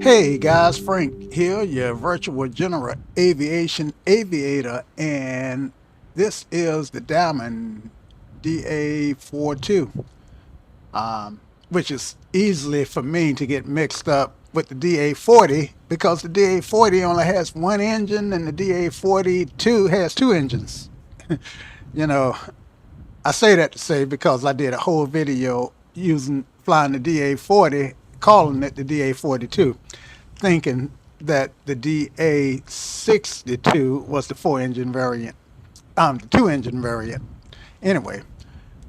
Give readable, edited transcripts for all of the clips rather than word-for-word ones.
Hey guys, Frank here, your virtual general aviation aviator, and this is the Diamond DA-42, which is easily for me to get mixed up with the DA-40 because the DA-40 only has one engine and the DA-42 has two engines. You know, I say that to say because I did a whole video using flying the DA-40, calling it the DA-42, thinking that the DA-62 was the four-engine variant, the two-engine variant. Anyway,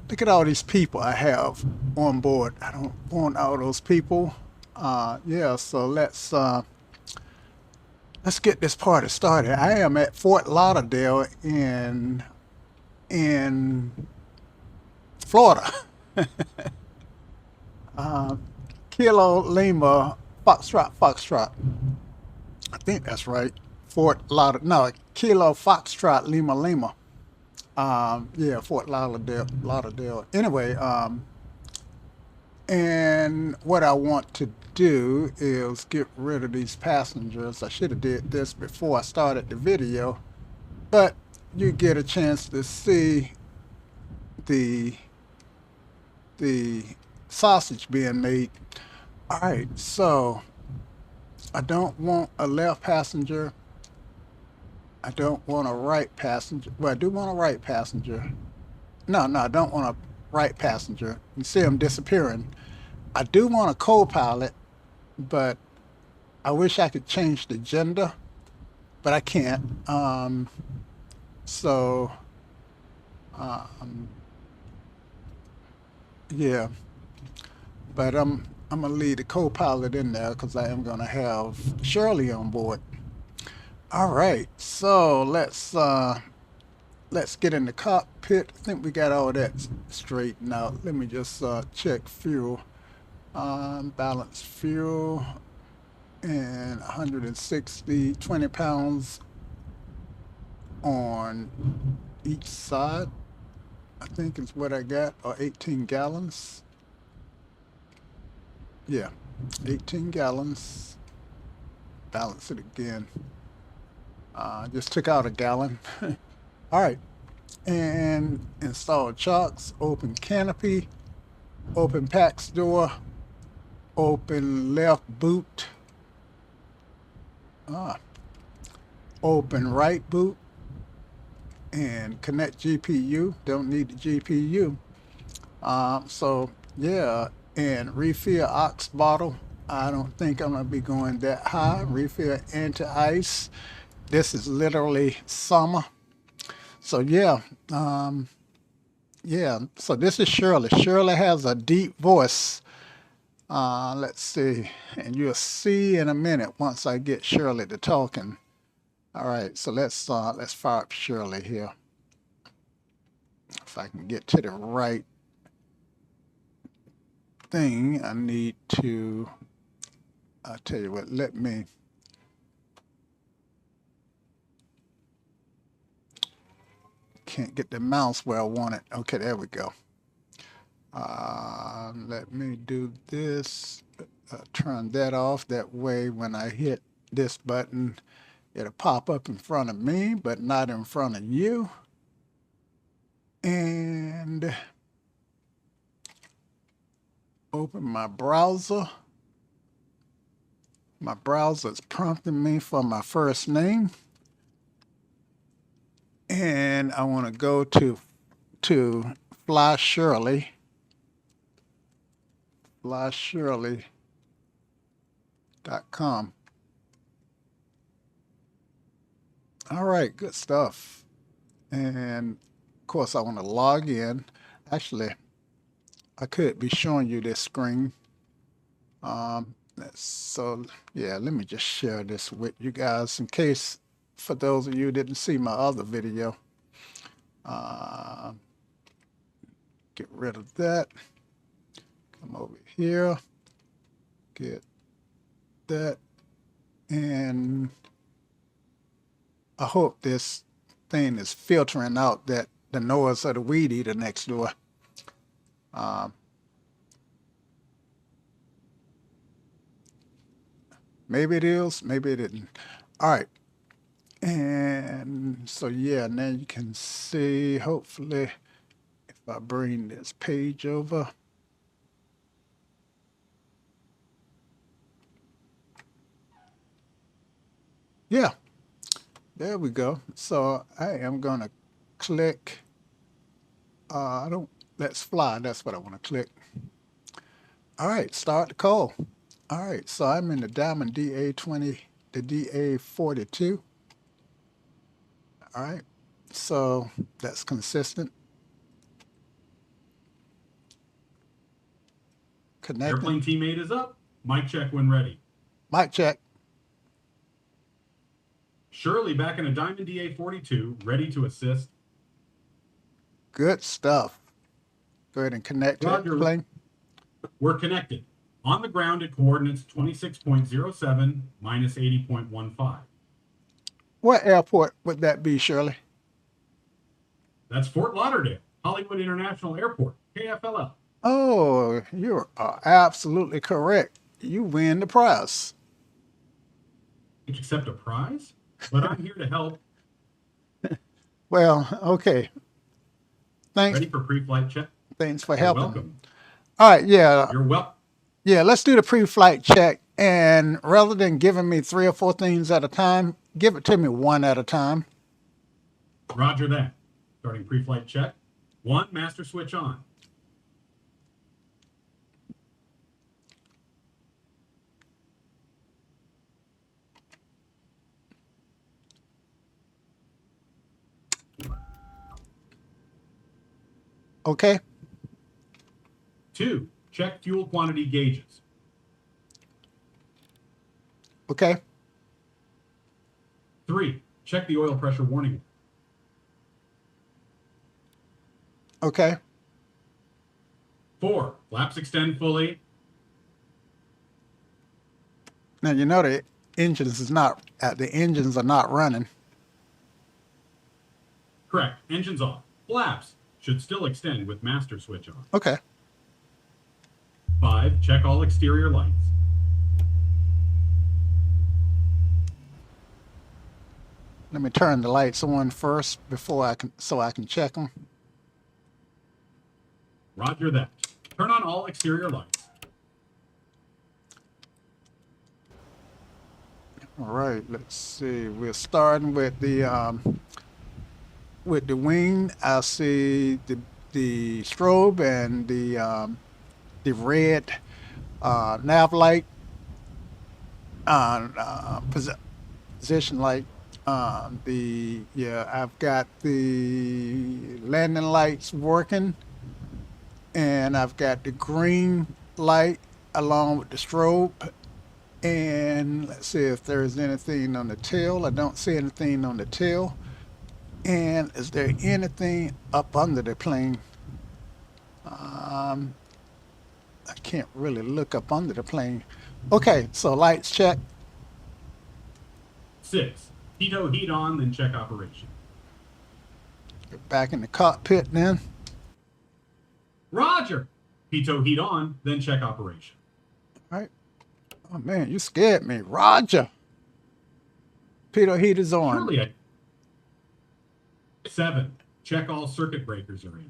look at all these people I have on board. I don't want all those people. Yeah, so let's get this party started. I am at Fort Lauderdale in Florida. Kilo Lima Foxtrot Foxtrot. I think that's right. Fort Lauderdale. No, Kilo Foxtrot Lima Lima. Yeah, Fort Lauderdale. Lauderdale. Anyway, and what I want to do is get rid of these passengers. I should have did this before I started the video, but you get a chance to see the the sausage being made. All right, so I don't want a left passenger. I don't want a right passenger. Well, I do want a right passenger. No, I don't want a right passenger. You see them disappearing. I do want a co-pilot, but I wish I could change the gender, but I can't. So, um, yeah, but I'm gonna leave the co-pilot in there because I am gonna have Shirley on board. All right, so let's get in the cockpit. I think we got all that straightened out. Let me just check fuel. Balance fuel and 160, 20 pounds on each side. I think is what I got, or 18 gallons. Yeah, 18 gallons. Balance it again. Just took out a gallon. All right, and install chocks, open canopy, open PAX door, open left boot, ah, open right boot, and connect GPU. Don't need the GPU. So yeah, and refill ox bottle. I don't think I'm gonna be going that high. Refill anti-ice. This is literally summer. So yeah, yeah. So this is Shirley. Shirley has a deep voice. Let's see, and you'll see in a minute once I get Shirley to talking. All right, so let's fire up Shirley here. If I can get to the right thing, I need to. I'll tell you what. Let me. Can't get the mouse where I want it. Okay, there we go. Let me do this. Turn that off. That way, when I hit this button, it'll pop up in front of me, but not in front of you. And open my browser. My browser is prompting me for my first name. And I want to go to Fly Shirley. FlyShirley.com. All right, good stuff. And of course, I want to log in. Actually, I could be showing you this screen. So yeah, let me just share this with you guys in case for those of you who didn't see my other video. Get rid of that. Come over here. Get that. And I hope this thing is filtering out that the noise of the weed eater next door. Um, Maybe it is, maybe it isn't. All right. And so, yeah, now you can see, hopefully, if I bring this page over. Yeah, there we go. So I am going to click, let's fly. That's what I want to click. All right, start the call. All right, so I'm in the Diamond DA-20, the DA-42. All right, so that's consistent. Connecting. Airplane teammate is up. Mic check when ready. Mic check. Shirley back in a Diamond DA-42, ready to assist. Good stuff. Go ahead and connect to the plane. We're connected. On the ground at coordinates 26.07 minus 80.15. What airport would that be, Shirley? That's Fort Lauderdale, Hollywood International Airport, KFLL. Oh, you are absolutely correct. You win the prize. Accept a prize? But I'm here to help. Well, okay. Thanks. Ready for pre-flight check? Thanks for helping. You're welcome. All right, yeah. You're welcome. Yeah, let's do the pre-flight check. And rather than giving me 3 or 4 things at a time, give it to me one at a time. Roger that. Starting pre-flight check. 1, master switch on. Okay. 2, check fuel quantity gauges. Okay. 3, check the oil pressure warning. Okay. 4, flaps extend fully. Now you know the engines are not running. Correct. Engines off. Flaps should still extend with master switch on. Okay. 5, check all exterior lights. Let me turn the lights on first so I can check them. Roger that. Turn on all exterior lights. All right, let's see. We're starting with the wing. I see the strobe and the red nav light, position light. I've got the landing lights working, and I've got the green light along with the strobe. And let's see if there's anything on the tail. I don't see anything on the tail. And is there anything up under the plane? I can't really look up under the plane. Okay, so lights check. 6, pitot heat on, then check operation. Get back in the cockpit then. Roger. Pitot heat on, then check operation. All right. Oh man, you scared me. Roger. Pitot heat is on. Shirley, 7, check all circuit breakers are in.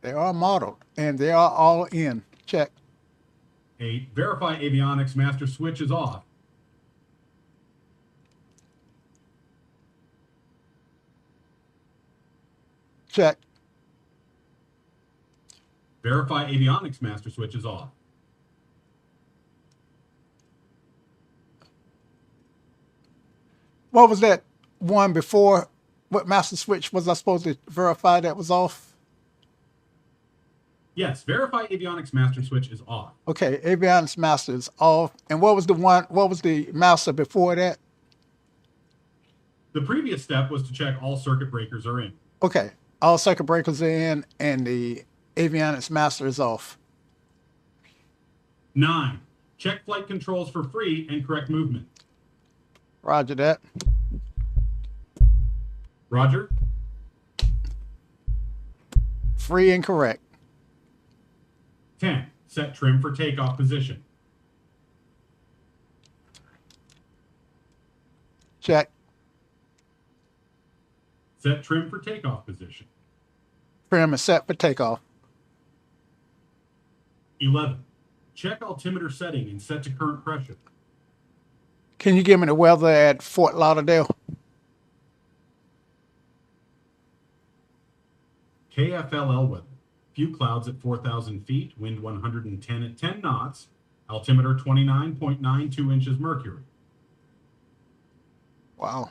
They are modeled and they are all in. Check. 8, verify avionics master switch is off. Check. Verify avionics master switch is off. What was that one before? What master switch was I supposed to verify that was off? Yes, verify avionics master switch is off. Okay, avionics master is off. And what was the master before that? The previous step was to check all circuit breakers are in. Okay, all circuit breakers are in and the avionics master is off. 9, check flight controls for free and correct movement. Roger that. Roger. free and correct. 10. Set trim for takeoff position. Check. Set trim for takeoff position. Trim is set for takeoff. 11. Check altimeter setting and set to current pressure. Can you give me the weather at Fort Lauderdale? KFLL weather. Few clouds at 4,000 feet, wind 110 at 10 knots, altimeter 29.92 inches mercury. Wow.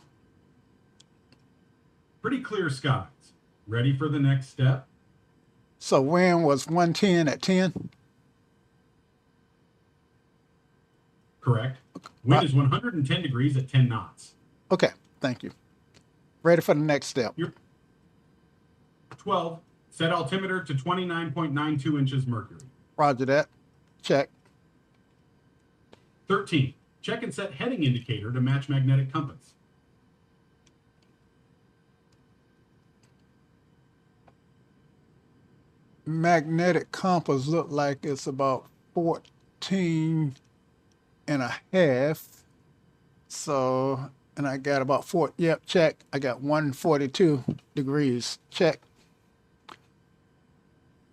Pretty clear skies. Ready for the next step? So wind was 110 at 10? Correct. Wind is 110 degrees at 10 knots. Okay, thank you. Ready for the next step. 12. Set altimeter to 29.92 inches mercury. Roger that. Check. 13. Check and set heading indicator to match magnetic compass. Magnetic compass look like it's about 14 and a half. So, and I got about 4, yep, check. I got 142 degrees. Check.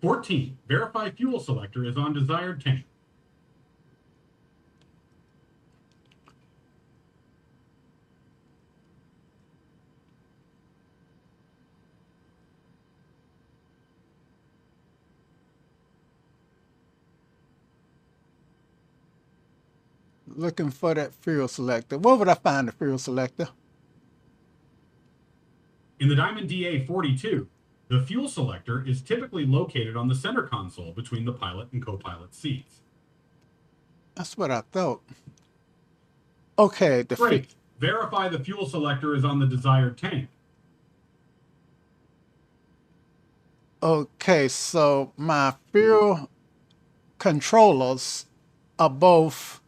14. Verify fuel selector is on desired tank. Looking for that fuel selector. Where would I find the fuel selector? In the Diamond DA-42, the fuel selector is typically located on the center console between the pilot and co-pilot seats. That's what I thought. Okay. Great. Verify the fuel selector is on the desired tank. Okay, so my fuel controllers are both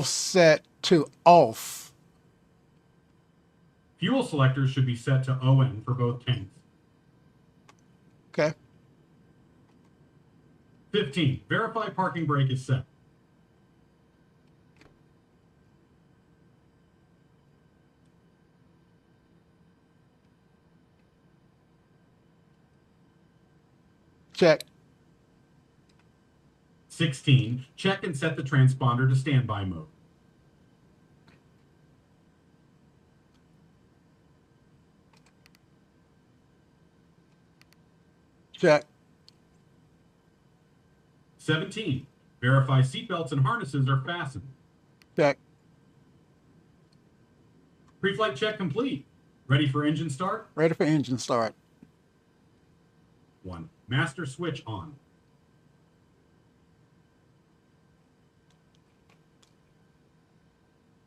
set to off. Fuel selectors should be set to ON for both tanks. Okay. 15. Verify parking brake is set. Check. 16. Check and set the transponder to standby mode. Check. 17. Verify seatbelts and harnesses are fastened. Check. Pre-flight check complete. Ready for engine start? Ready for engine start. 1. Master switch on.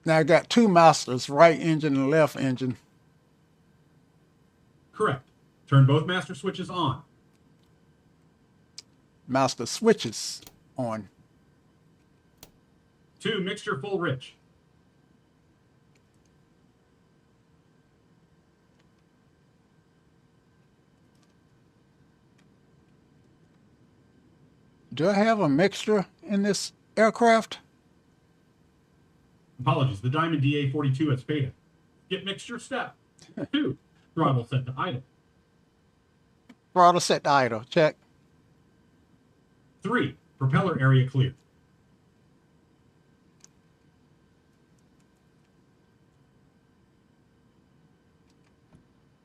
Now I got two masters, right engine and left engine. Correct. Turn both master switches on. Master switches on. 2. Mixture full rich. Do I have a mixture in this aircraft? Apologies, the Diamond DA-42 has failed. Get mixture step. 2. Throttle set to idle. Throttle set to idle. Check. 3. Propeller area clear.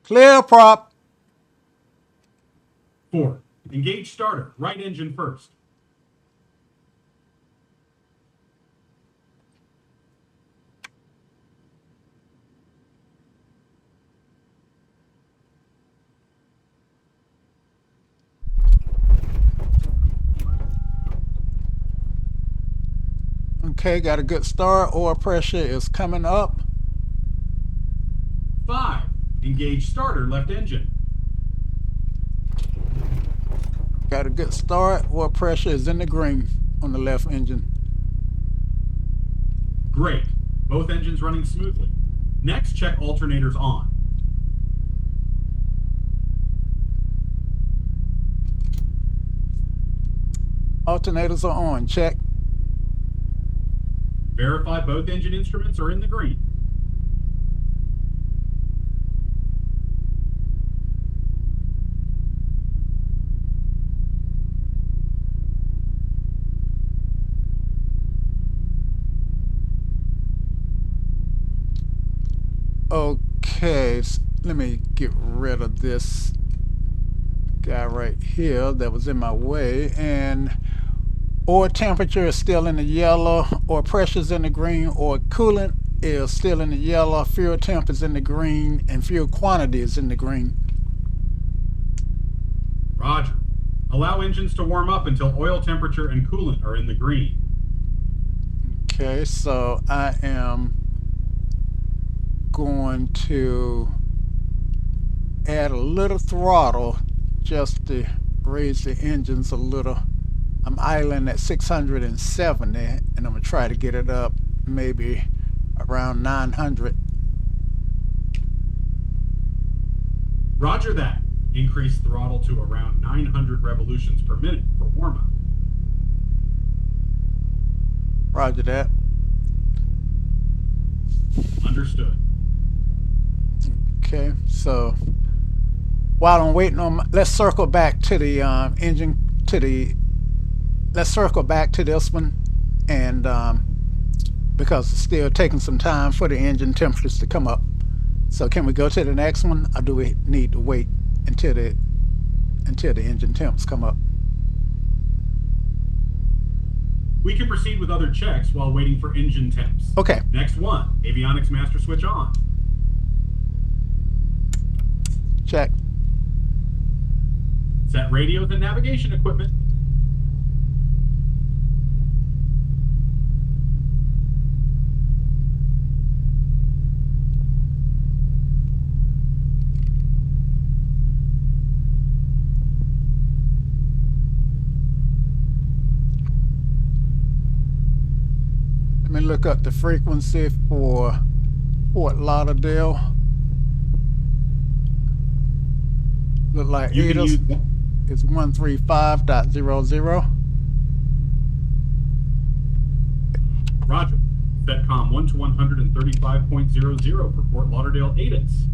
Clear prop. 4. Engage starter. Right engine first. Okay, got a good start. Oil pressure is coming up. 5. Engage starter left engine. Got a good start. Oil pressure is in the green on the left engine. Great. Both engines running smoothly. Next, check alternators on. Alternators are on. Check. Verify both engine instruments are in the green. Okay, let me get rid of this guy right here that was in my way. And oil temperature is still in the yellow, oil pressure is in the green, oil coolant is still in the yellow, fuel temp is in the green, and fuel quantity is in the green. Roger. Allow engines to warm up until oil temperature and coolant are in the green. Okay, so I am going to add a little throttle just to raise the engines a little. I'm idling at 670 and I'm gonna try to get it up maybe around 900. Roger that. Increase throttle to around 900 revolutions per minute for warm-up. Roger that. Understood. Okay, so while I'm waiting on let's circle back to the let's circle back to this one, and because it's still taking some time for the engine temperatures to come up. So can we go to the next one, or do we need to wait until the engine temps come up? We can proceed with other checks while waiting for engine temps. Okay. Next one, avionics master switch on. Check. Set radios and navigation equipment. Let me look up the frequency for Fort Lauderdale. Look like You can ATIS use is 135.00. Roger. Setcom 1 to 135.00 for Fort Lauderdale ATIS.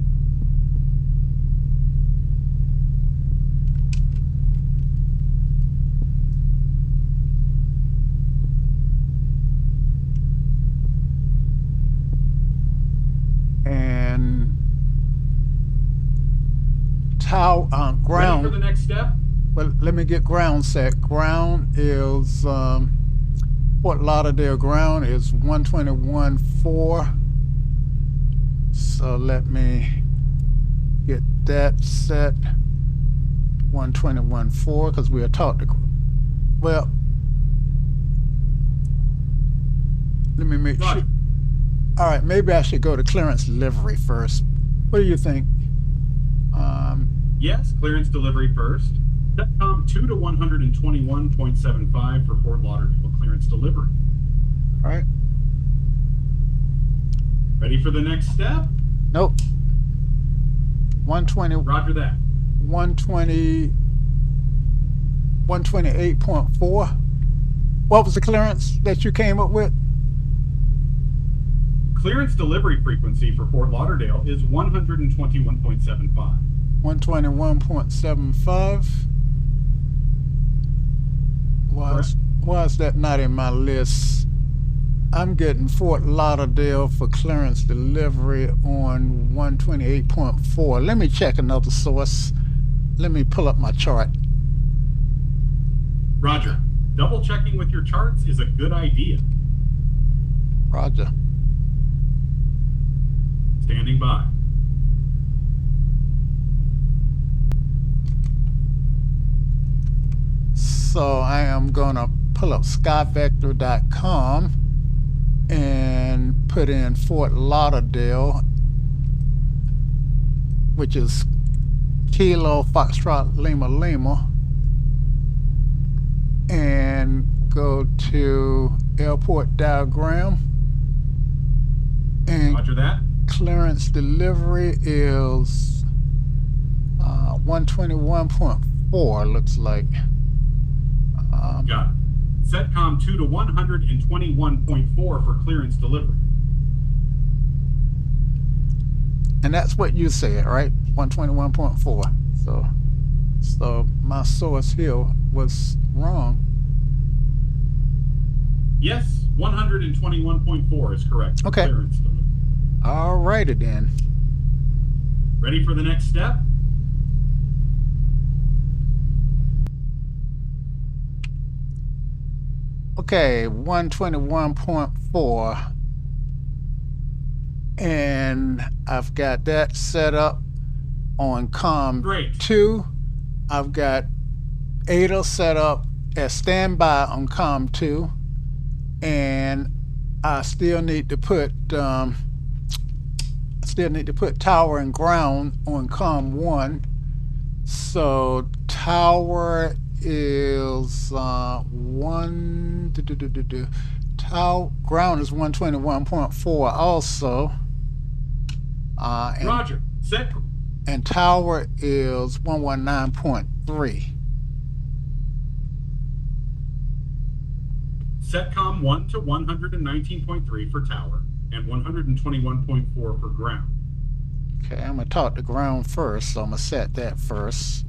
And ground. Ready for the next step? Well, let me get ground set. Ground is Fort Lauderdale ground is 121.4. So let me get that set. 121.4 because we are taught to. Well, let me make Roger. sure. All right, maybe I should go to clearance delivery first. What do you think? Yes, clearance delivery first. Setcom 2 to 121.75 for Fort Lauderdale clearance delivery. All right. Ready for the next step? Nope. 120. Roger that. 120. 128.4. What was the clearance that you came up with? Clearance delivery frequency for Fort Lauderdale is 121.75. 121.75. Why is that not in my list? I'm getting Fort Lauderdale for clearance delivery on 128.4. Let me check another source. Let me pull up my chart. Roger. Double checking with your charts is a good idea. Roger. Standing by. So I am gonna pull up skyvector.com and put in Fort Lauderdale, which is Kilo Foxtrot Lima Lima, and go to airport diagram, and Roger that. clearance delivery is 121.4 looks like. Got it. Setcom 2 to 121.4 for clearance delivery. And that's what you said, right? 121.4. So my source here was wrong. Yes, 121.4 is correct for Okay. clearance delivery. All righty then. Ready for the next step? Okay, 121.4. And I've got that set up on COM Great. 2. I've got ADA set up as standby on COM 2. And I still need to put tower and ground on COM 1. So tower is ground is 121.4 also. Roger. Set. And tower is 119.3. Setcom 1 to 119.3 for tower and 121.4 for ground. Okay, I'm gonna talk to ground first, so I'm gonna set that first.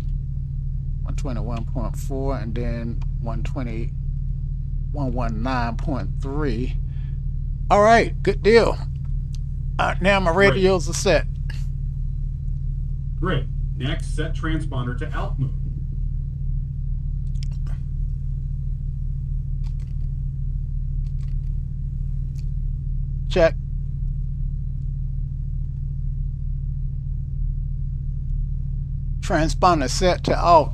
121.4 and then 119.3. All right, good deal. Now my radios are set. Great. Next, set transponder to ALP mode. Check. Transponder set to alt.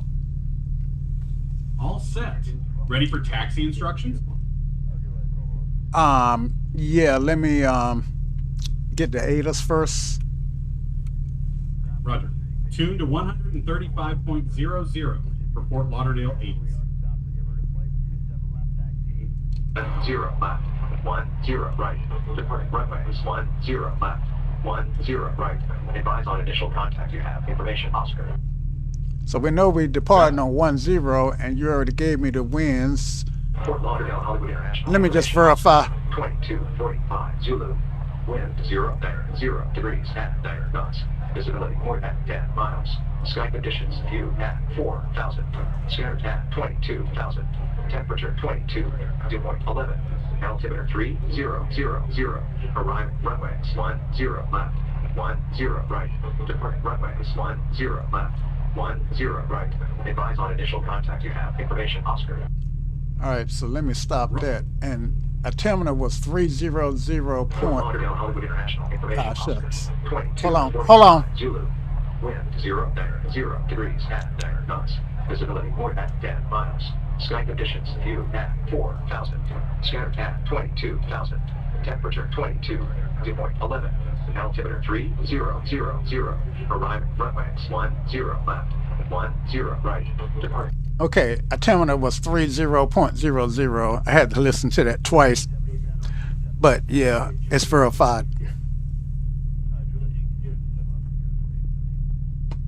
All set. Ready for taxi instructions? Yeah, let me get the ADAS first. Roger. Tune to 135.00 for Fort Lauderdale 8s. 0 left, 10 right. Departing runway is 10 left, 10 right. Advise on initial contact you have. Information Oscar. So we know we departing on 10, and you already gave me the winds. Fort Lauderdale, Hollywood International. Let me just verify. 2245 Zulu. Wind 0 degrees at 9 knots. Visibility more than 10 miles. Sky conditions view at 4,000. Scattered at 22,000. Temperature 22. Dew point 11. Altimeter 3000. Arriving runway 10 left. 10 right. Departing runway 10 left. 10 right. Advise on initial contact you have. Information Oscar. All right, so let me stop that. And altimeter was 300 point. Hollywood International. Information Oscar. Shucks. 22. Hold on. Zulu. Wind 0 degrees at 9 knots. Visibility more than 10 miles. Sky conditions view at 4,000. Scattered at 22,000. Temperature 22. Dew point 11. Altimeter 3000. Arriving runway 10 left. 10 right. Depart. Okay, altimeter was 30.00. I had to listen to that twice. But yeah, it's verified.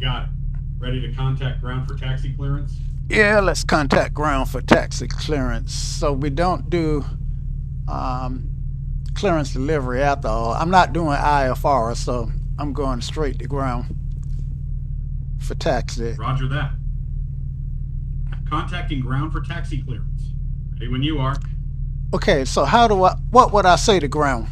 Got it. Ready to contact ground for taxi clearance? Yeah, let's contact ground for taxi clearance. So we don't do clearance delivery after all. I'm not doing IFR, so I'm going straight to ground for taxi. Roger that. Contacting ground for taxi clearance. Ready when you are. Okay, so what would I say to ground?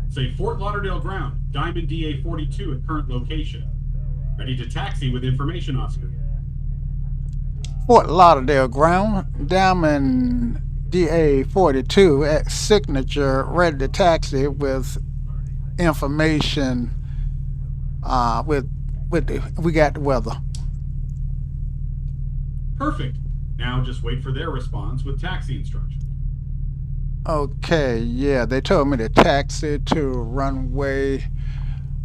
Say Fort Lauderdale ground, Diamond DA-42 at current location. Ready to taxi with information, Oscar. Fort Lauderdale ground, Diamond DA-42 at signature, ready to taxi with information. We got the weather. Perfect. Now just wait for their response with taxi instructions. Okay, yeah, they told me to taxi to runway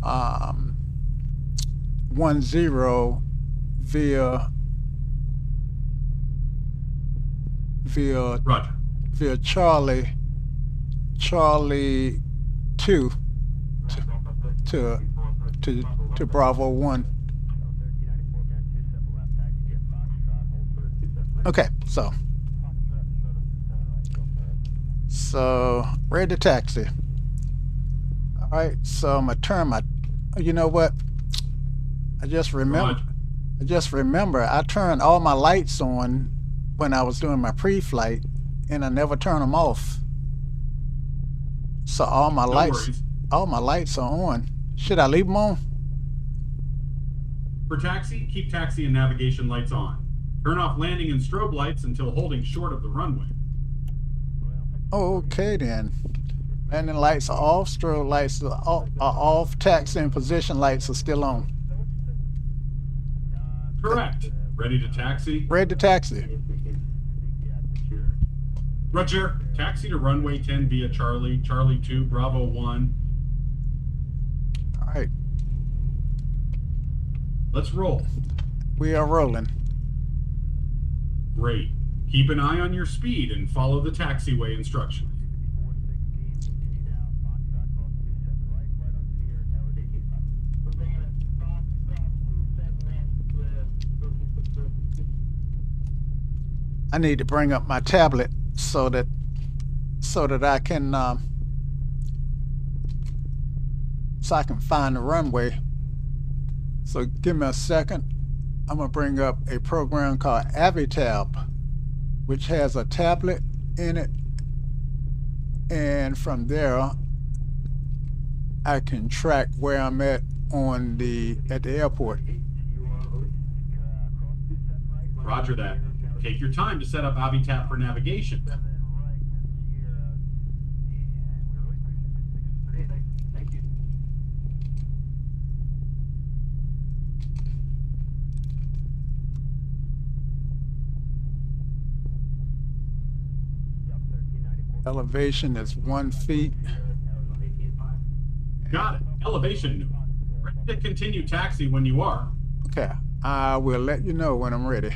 10 Roger. via Charlie 2 to Bravo 1. Okay, so ready to taxi. All right, so I'm gonna turn my. You know what? I just remember. Roger. I turned all my lights on when I was doing my pre-flight, and I never turn them off. So all my No lights, worries. all my lights are on. Should I leave them on? For taxi, keep taxi and navigation lights on. Turn off landing and strobe lights until holding short of the runway. Okay then. Landing lights are off. Strobe lights are off. Taxi and position lights are still on. Correct. Ready to taxi? Ready to taxi. Roger. Taxi to runway 10 via Charlie, Charlie 2, Bravo 1. All right, Let's roll. we are rolling. Great. Keep an eye on your speed and follow the taxiway instructions. I need to bring up my tablet so that I can find the runway. So give me a second. I'm gonna bring up a program called Avitab, which has a tablet in it, and from there I can track where I'm at at the airport. Roger that. Take your time to set up Avitab for navigation. Elevation is 1 feet. Got it. Elevation new. Ready to continue taxi when you are. Okay, I will let you know when I'm ready.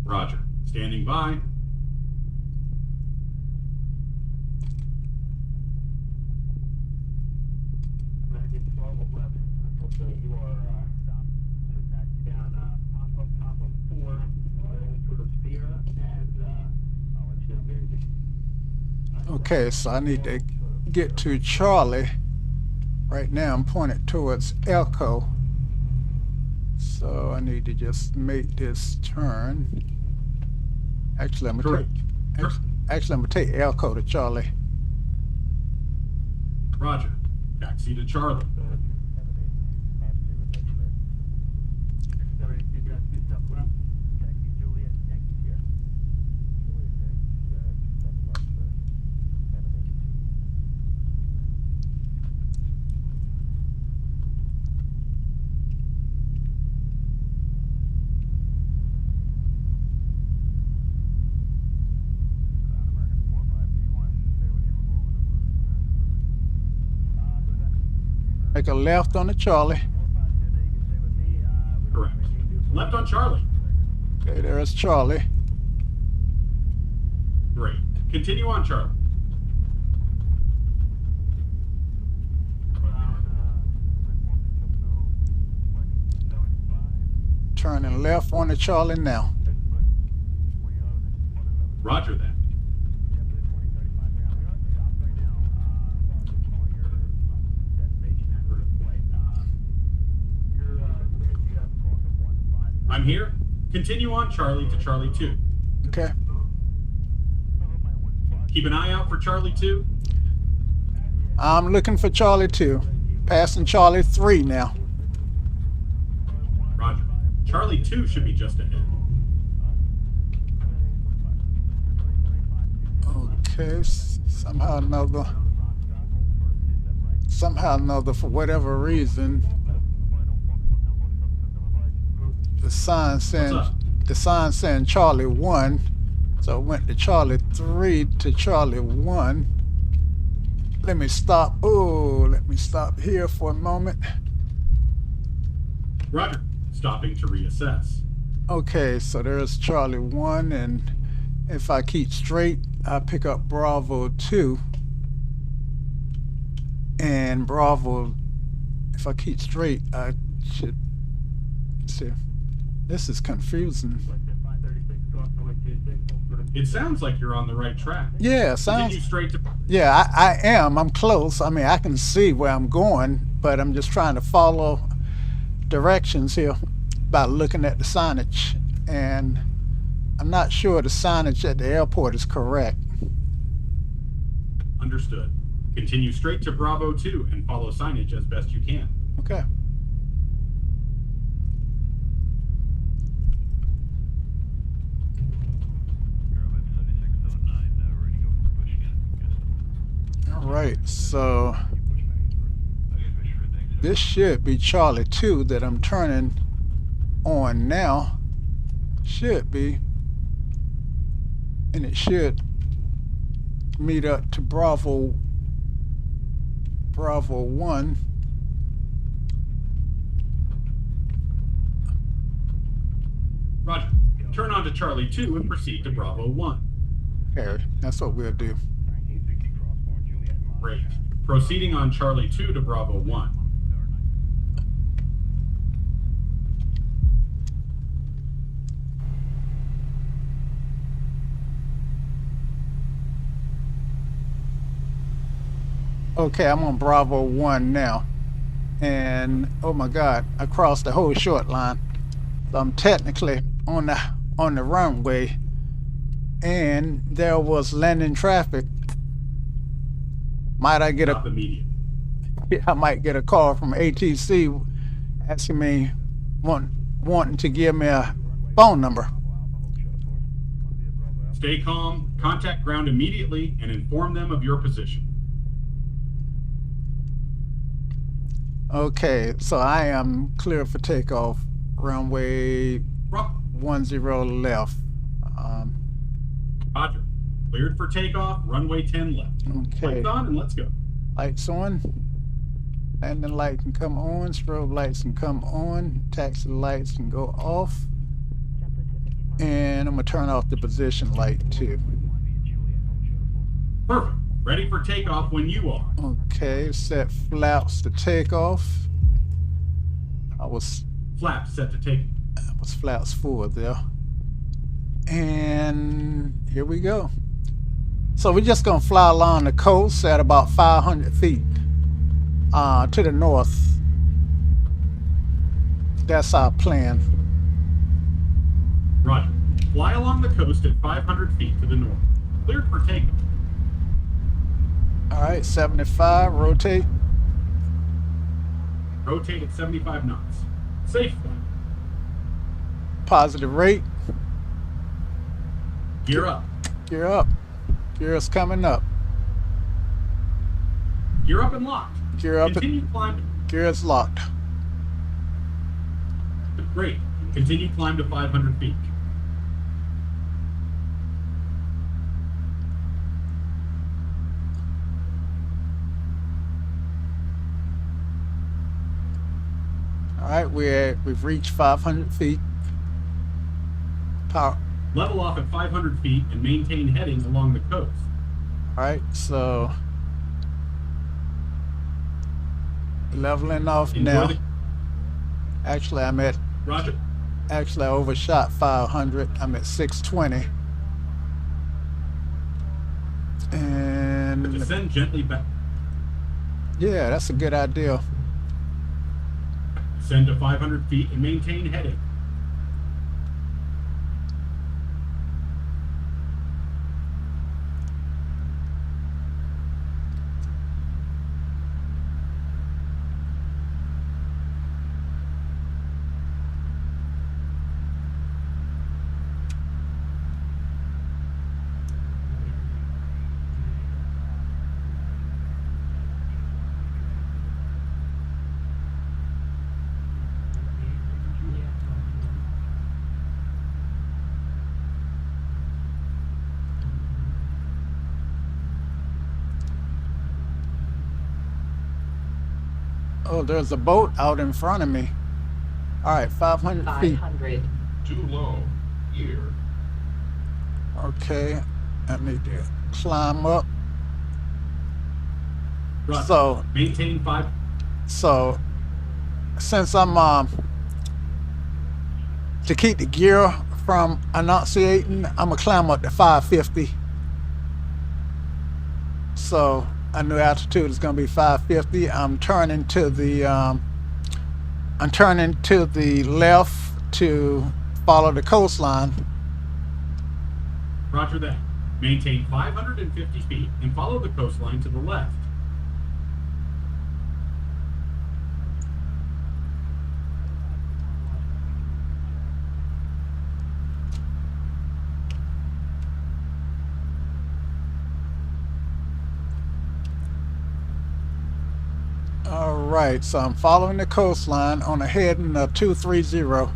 Roger. Standing by. Okay, so I need to get to Charlie. Right now I'm pointed towards Elko. So I need to just make this turn. Actually, I'm gonna take Elko to Charlie. Roger. Taxi to Charlie. Make a left on the Charlie. Correct. Left on Charlie. Okay, there's Charlie. Great. Continue on Charlie. Turning left on the Charlie now. Roger that. I'm here. Continue on Charlie to Charlie 2. Okay. Keep an eye out for Charlie 2. I'm looking for Charlie 2. Passing Charlie 3 now. Roger. Charlie 2 should be just ahead. Okay, somehow or another, for whatever reason, the sign saying Charlie 1, so I went to Charlie 3 to Charlie 1. Let me stop here for a moment. Roger. Stopping to reassess. Okay, so there's Charlie 1, and if I keep straight, I pick up Bravo 2. And Bravo, if I keep straight, I should see. This is confusing. It sounds like you're on the right track. Yeah, Continue sounds. straight to Yeah, I am. I'm close. I mean, I can see where I'm going, but I'm just trying to follow directions here by looking at the signage. And I'm not sure the signage at the airport is correct. understood. Continue straight to Bravo 2 and follow signage as best you can. Okay. All right, so this should be Charlie 2 that I'm turning on now. Should be. And it should meet up to Bravo 1. Roger. Turn on to Charlie 2 and proceed to Bravo 1. Okay, that's what we'll do. Great. Proceeding on Charlie 2 to Bravo 1. Okay, I'm on Bravo 1 now. And oh my God, I crossed the whole short line. So I'm technically on the runway, and there was landing traffic. Might I get Stop immediately. I might get a call from ATC asking me wanting to give me a phone number. Stay calm, contact ground immediately, and inform them of your position. Okay, so I am clear for takeoff. Runway Ro- 10 left. Roger. Cleared for takeoff, runway 10 left. Okay. Lights on and let's go. Lights on. Landing light can come on. Strobe lights can come on. Taxi lights can go off. And I'm gonna turn off the position light too. Perfect. Ready for takeoff when you are. Okay, set flaps to take off. I was Flaps set to take. flaps forward there. And here we go. So we're just gonna fly along the coast at about 500 feet to the north. That's our plan. Roger. Fly along the coast at 500 feet to the north. Cleared for takeoff. All right, 75, rotate. Rotate at 75 knots. Safe flight. Positive rate. Gear up. Gear up. Gear's coming up. Gear up and locked. Gear up. Continue climb. Gear's locked. Great. Continue climb to 500 feet. All right, we've reached 500 feet. Power. Level off at 500 feet and maintain heading along the coast. All right, so leveling off Enjoy now. the- Actually, Roger. I overshot 500. I'm at 620. And Descend gently back. yeah, that's a good idea. Descend to 500 feet and maintain heading. Oh, there's a boat out in front of me. All right, 500 feet. 500. Too low. Gear. Okay, I need to climb up. Roger. So, Maintain 5. since I'm to keep the gear from annunciating, I'm gonna climb up to 550. So I knew altitude is gonna be 550. I'm turning to the left to follow the coastline. Roger that. Maintain 550 feet and follow the coastline to the left. All right, so I'm following the coastline on a heading of 230.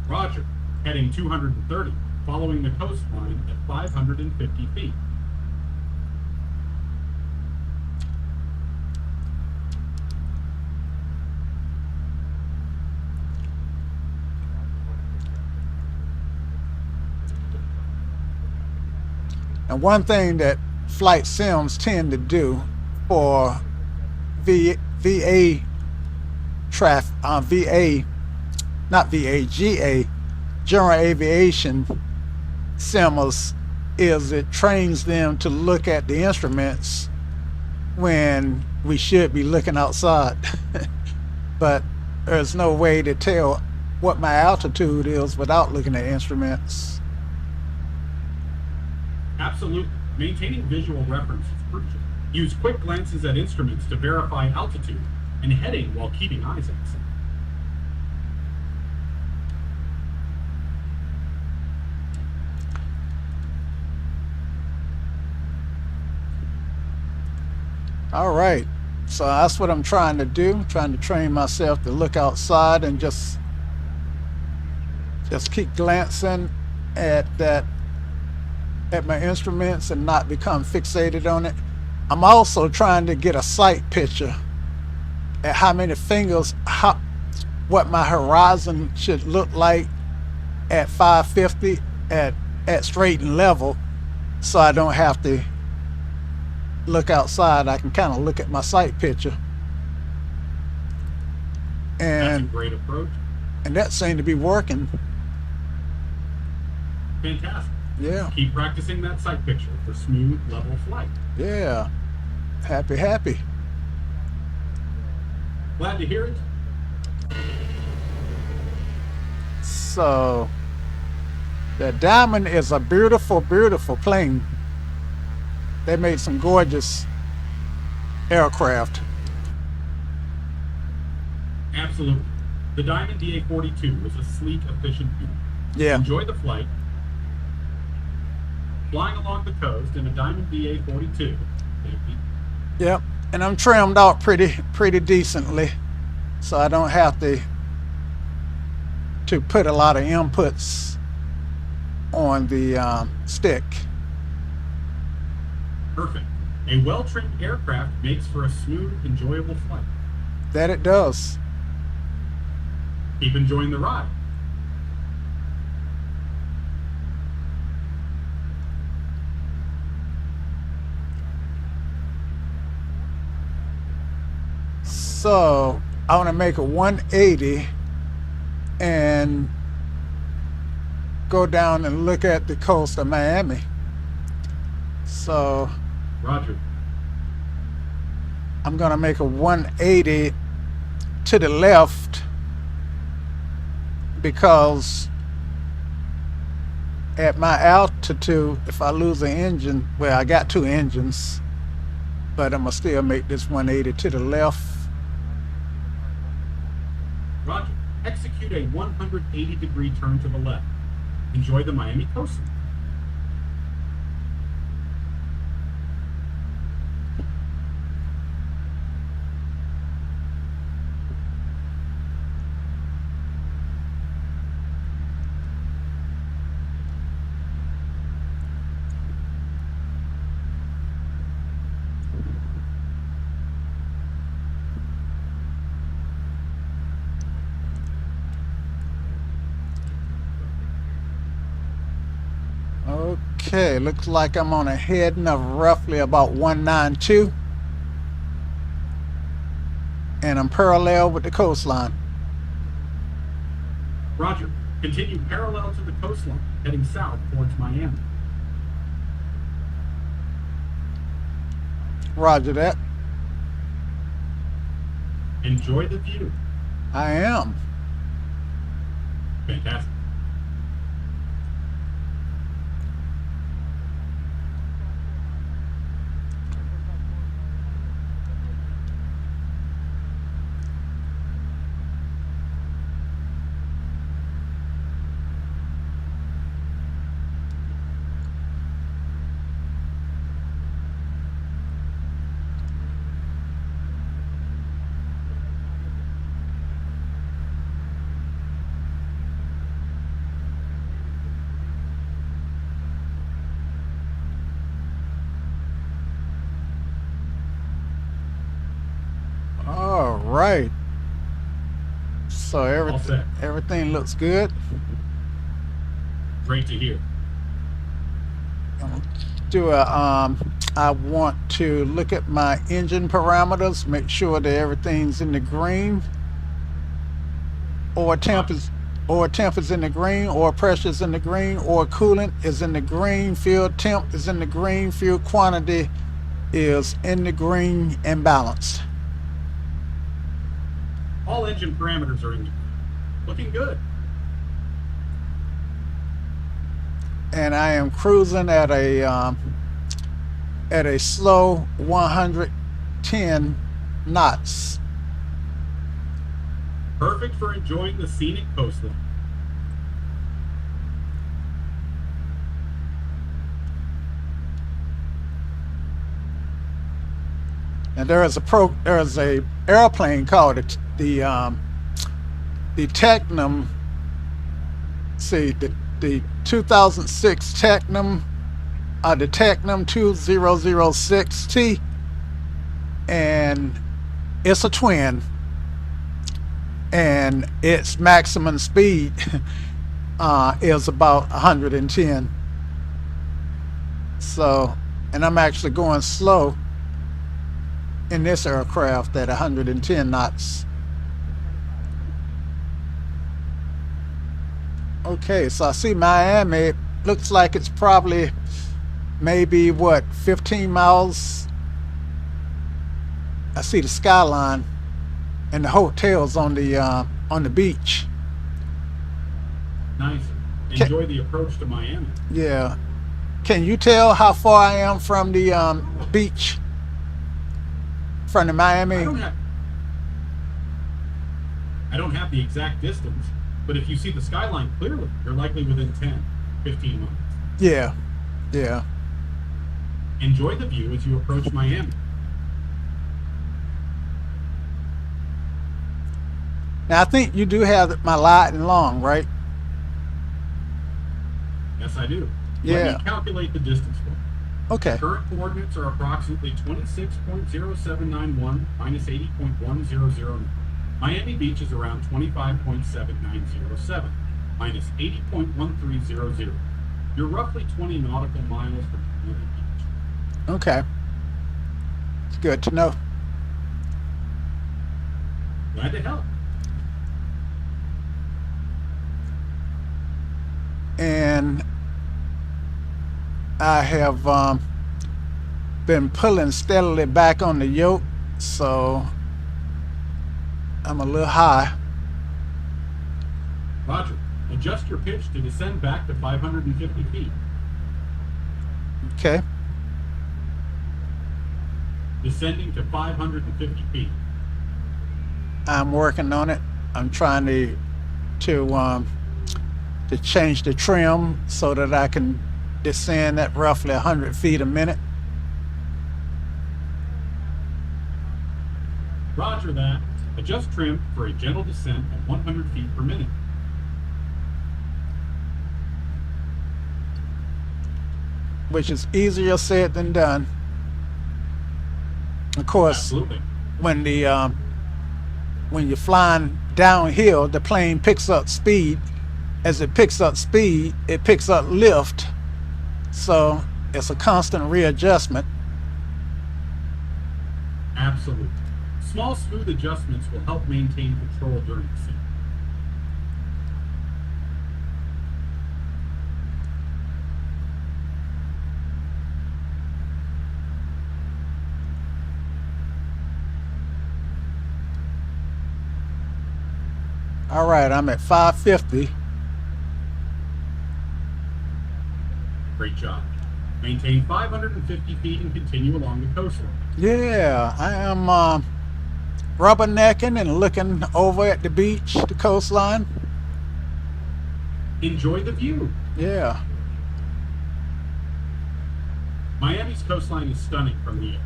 Roger. Heading 230, following the coastline at 550 feet. And one thing that flight sims tend to do for GA general aviation simmers is it trains them to look at the instruments when we should be looking outside. But there's no way to tell what my altitude is without looking at instruments. Absolutely. Maintaining visual reference is crucial. Use quick glances at instruments to verify altitude and heading while keeping eyes outside. All right, so that's what I'm trying to do, trying to train myself to look outside and just keep glancing at my instruments and not become fixated on it. I'm also trying to get a sight picture at how many fingers, what my horizon should look like at 550 at straight and level, so I don't have to look outside. I can kind of look at my sight picture. That's a And great approach. that seemed to be working. Fantastic. Yeah, Keep practicing that sight picture for smooth, level flight. yeah. Happy. Glad to hear it. So the Diamond is a beautiful plane. They made some gorgeous aircraft. Absolutely. The Diamond DA-42 is a sleek, efficient unit. Yeah. Enjoy the flight. Flying along the coast in a Diamond DA-42. Yep. And I'm trimmed out pretty decently, so I don't have to put a lot of inputs on the stick. Perfect. A well-trimmed aircraft makes for a smooth, enjoyable flight. That it does. Keep enjoying the ride. So I want to make a 180 and go down and look at the coast of Miami. So Roger. I'm going to make a 180 to the left because at my altitude, if I lose an engine, well, I got two engines, but I'm going to still make this 180 to the left. Roger. Execute a 180-degree turn to the left. Enjoy the Miami coastline. Okay, looks like I'm on a heading of roughly about 192. And I'm parallel with the coastline. Roger. Continue parallel to the coastline, heading south towards Miami. Roger that. Enjoy the view. I am. Fantastic. All right. So All set. everything looks good. Great to hear. I want to look at my engine parameters, make sure that everything's in the green. Oil temp is in the green, oil pressure is in the green, oil coolant is in the green, fuel temp is in the green, fuel quantity is in the green and balanced. All engine parameters are in. Looking good. And I am cruising at a slow 110 knots. Perfect for enjoying the scenic coastline. And there is a airplane called the Technum. See the 2006 Technum, the Technum 2006T, and it's a twin, and its maximum speed is about 110. So, and I'm actually going slow in this aircraft at 110 knots. Okay, so I see Miami. It looks like it's probably maybe what, 15 miles. I see the skyline and the hotels on the beach. Nice. Enjoy the approach to Miami. Yeah. Can you tell how far I am from the beach? From the Miami? I don't have the exact distance, but if you see the skyline clearly, you're likely within 10, 15 miles. Yeah. Yeah. Enjoy the view as you approach Miami. Now I think you do have my light and long, right? Yes, I do. Yeah. Let me calculate the distance for you. Okay. Current coordinates are approximately 26.0791 minus 80.100. Miami Beach is around 25.7907 minus 80.1300. You're roughly 20 nautical miles from Miami Beach. Okay. It's good to know. Glad to help. And I have been pulling steadily back on the yoke, so I'm a little high. Roger. Adjust your pitch to descend back to 550 feet. Okay. Descending to 550 feet. I'm working on it. I'm trying to change the trim so that I can descend at roughly 100 feet a minute. Roger that. Adjust trim for a gentle descent at 100 feet per minute. Which is easier said than done. Of course, Absolutely. when you're flying downhill, the plane picks up speed. As it picks up speed, it picks up lift. So it's a constant readjustment. Absolutely. Small, smooth adjustments will help maintain control during descent. All right, I'm at 550. Great job. Maintain 550 feet and continue along the coastline. Yeah, I am rubbernecking and looking over at the beach, the coastline. Enjoy the view. Yeah. Miami's coastline is stunning from the air.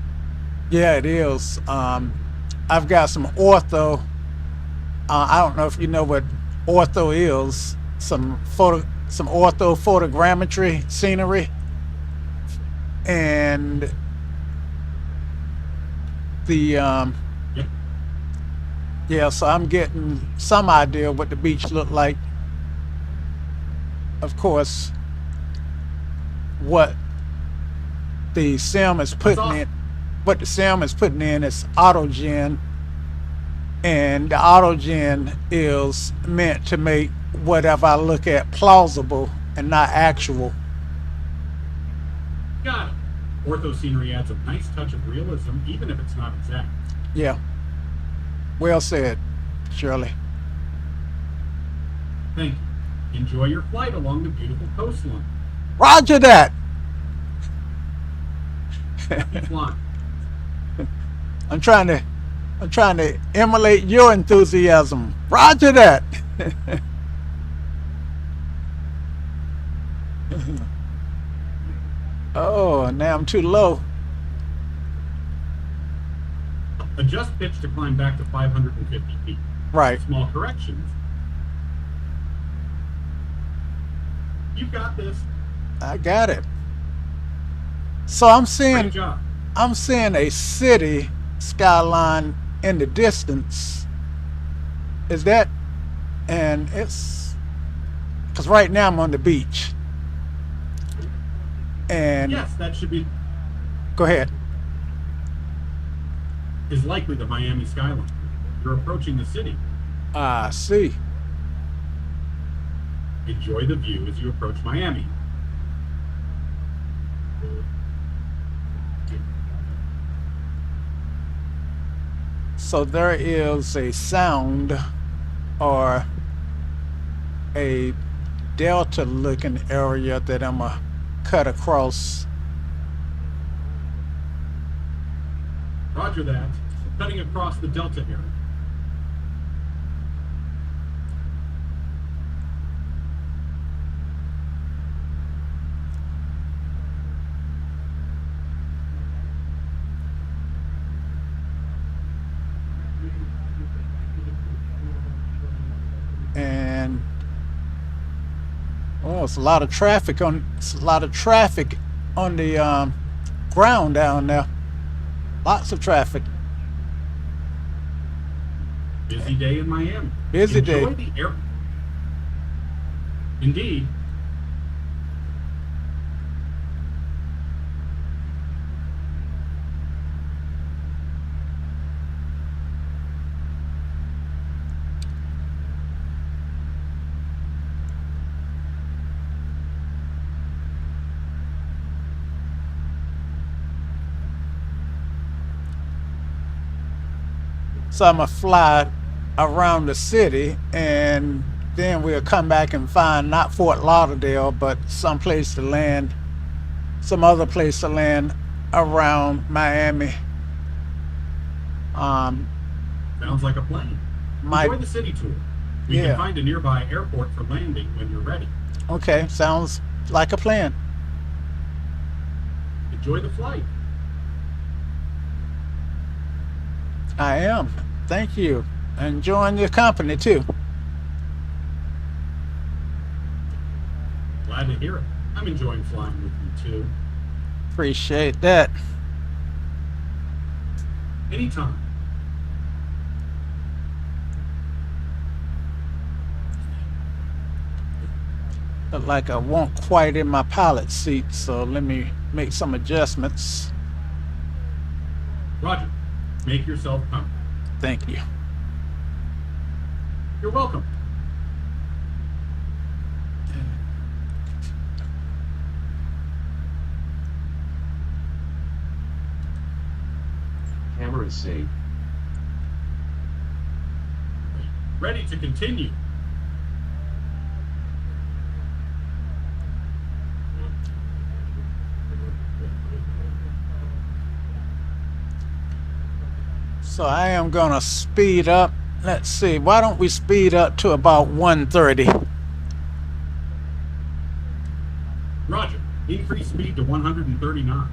Yeah, it is. I've got some ortho. I don't know if you know what ortho is. Some ortho photogrammetry scenery, and the Yep. yeah. So I'm getting some idea what the beach looked like. Of course, what the sim is putting awesome. in, what the sim is putting in is autogen, and the autogen is meant to make whatever I look at plausible and not actual. Got it. Ortho scenery adds a nice touch of realism, even if it's not exact. Yeah. Well said, Shirley. Thank you. Enjoy your flight along the beautiful coastline. Roger that. Happy flying. I'm trying to emulate your enthusiasm. Roger that. Oh, now I'm too low. Adjust pitch to climb back to 550 feet. Right. Small corrections. You've got this. I got it. So I'm Great job. seeing a city skyline in the distance. Is that, and it's, because right now I'm on the beach. And Yes, that should be, go ahead. is likely the Miami skyline. You're approaching the city. I see. Enjoy the view as you approach Miami. So there is a sound or a delta looking area that I'm going to cut across. Roger that. Cutting across the delta area. And oh, it's a lot of traffic on the ground down there. Lots of traffic. Busy day in Miami. Busy Enjoy day. the air. Indeed. So I'm gonna fly around the city, and then we'll come back and find not Fort Lauderdale, but some place to land, some other place to land around Miami. Sounds like a plan. Might, Enjoy the city tour. We Yeah. can find a nearby airport for landing when you're ready. okay, sounds like a plan. Enjoy the flight. I am. Thank you. Enjoying your company too. Glad to hear it. I'm enjoying flying with you too. Appreciate that. Anytime. Look like I won't quite in my pilot seat, so let me make some adjustments. Roger. Make yourself comfortable. Thank you. You're welcome. Camera is safe. Ready to continue. So I am gonna speed up. Let's see, why don't we speed up to about 130? Roger. Increase speed to 130 knots.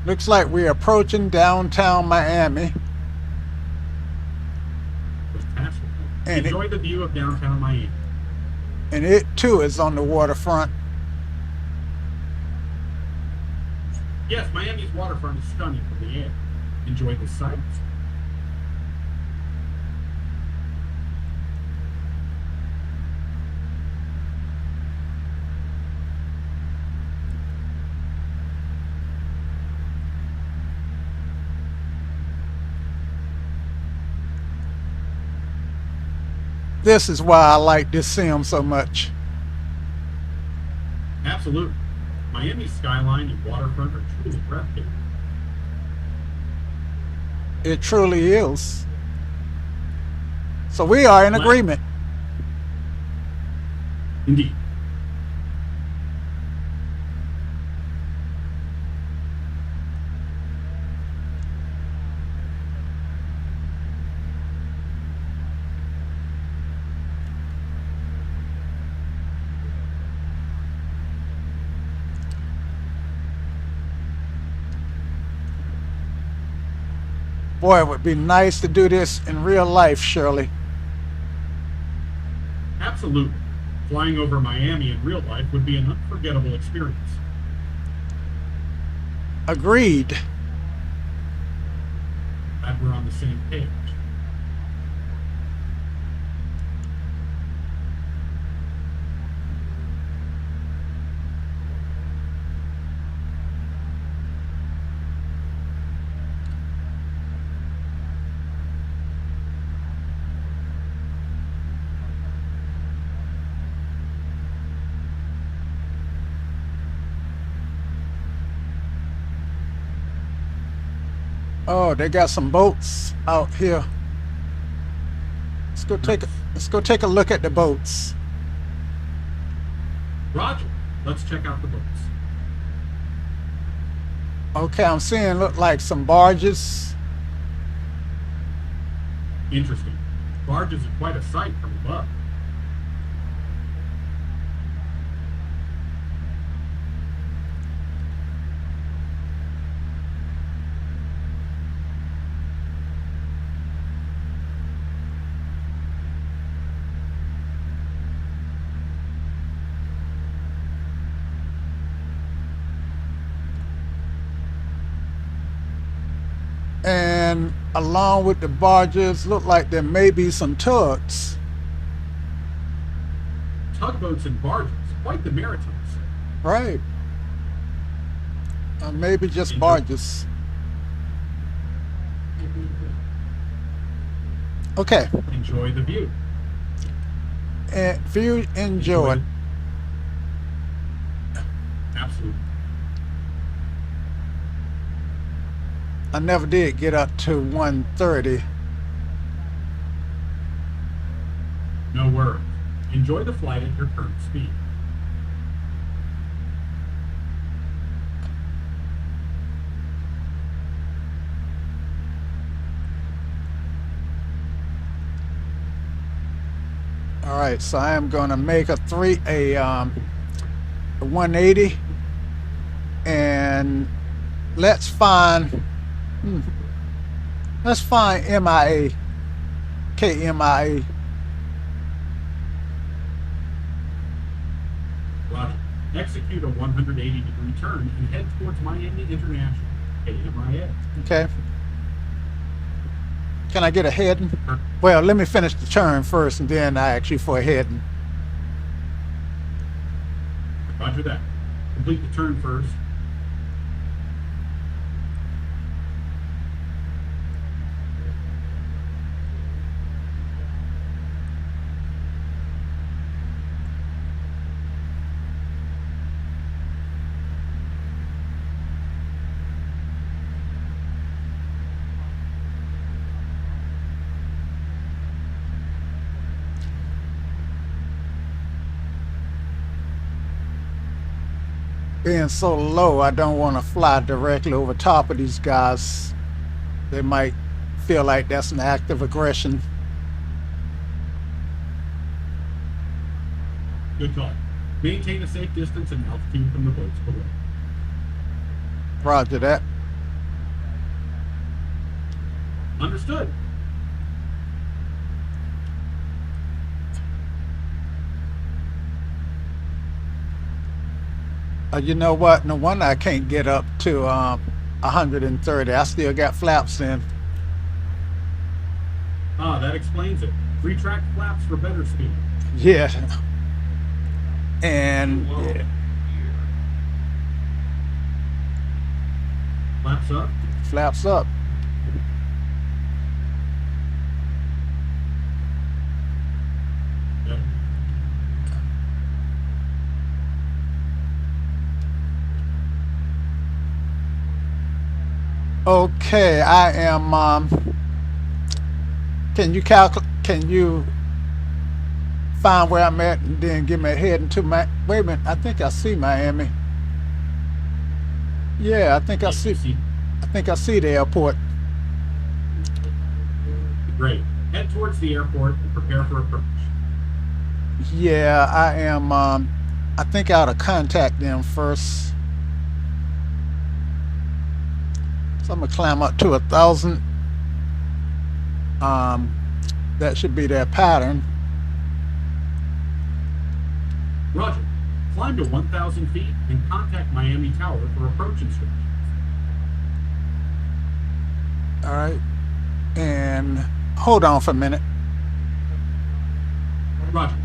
Looks like we're approaching downtown Miami. Fantastic. And Enjoy the view of downtown Miami. And it too is on the waterfront. Yes, Miami's waterfront is stunning from the air. Enjoy the sights. This is why I like this sim so much. Absolutely. Miami's skyline and waterfront are truly breathtaking. It truly is. So we are in agreement. Indeed. Boy, it would be nice to do this in real life, Shirley. Absolutely. Flying over Miami in real life would be an unforgettable experience. Agreed. Glad we're on the same page. Oh, they got some boats out here. Let's go take a look at the boats. Roger. Let's check out the boats. Okay, I'm seeing look like some barges. Interesting. Barges are quite a sight from above. And along with the barges, look like there may be some tugs. Tugboats and barges. Quite the Maritimes. Right. Maybe just barges. Okay. Enjoy the view. And if you enjoy. Absolutely. I never did get up to 130. No worries. Enjoy the flight at your current speed. All right, so I am going to make a 180, and let's find MIA, KMIA. Execute a 180-degree turn and head towards Miami International, AMIA. Okay. Can I get a heading? Well, let me finish the turn first, and then I ask you for a heading. Roger that. Complete the turn first. Being so low, I don't want to fly directly over top of these guys. They might feel like that's an act of aggression. Good call. Maintain a safe distance and altitude from the boats below. Roger that. Understood. You know what? No wonder I can't get up to 130. I still got flaps in. Ah, that explains it. Retract flaps for better speed. Yeah. And yeah. Flaps up. Flaps up. Yep. Okay, I am. Can you find where I'm at and then give me a heading to my? Wait a minute, I think I see Miami. Yeah, I think I see the airport. Great. Head towards the airport and prepare for approach. Yeah, I am. I think I ought to contact them first. So I'm gonna climb up to 1,000. That should be their pattern. Roger. Climb to 1,000 feet and contact Miami Tower for approach instructions. All right, and hold on for a minute. Roger.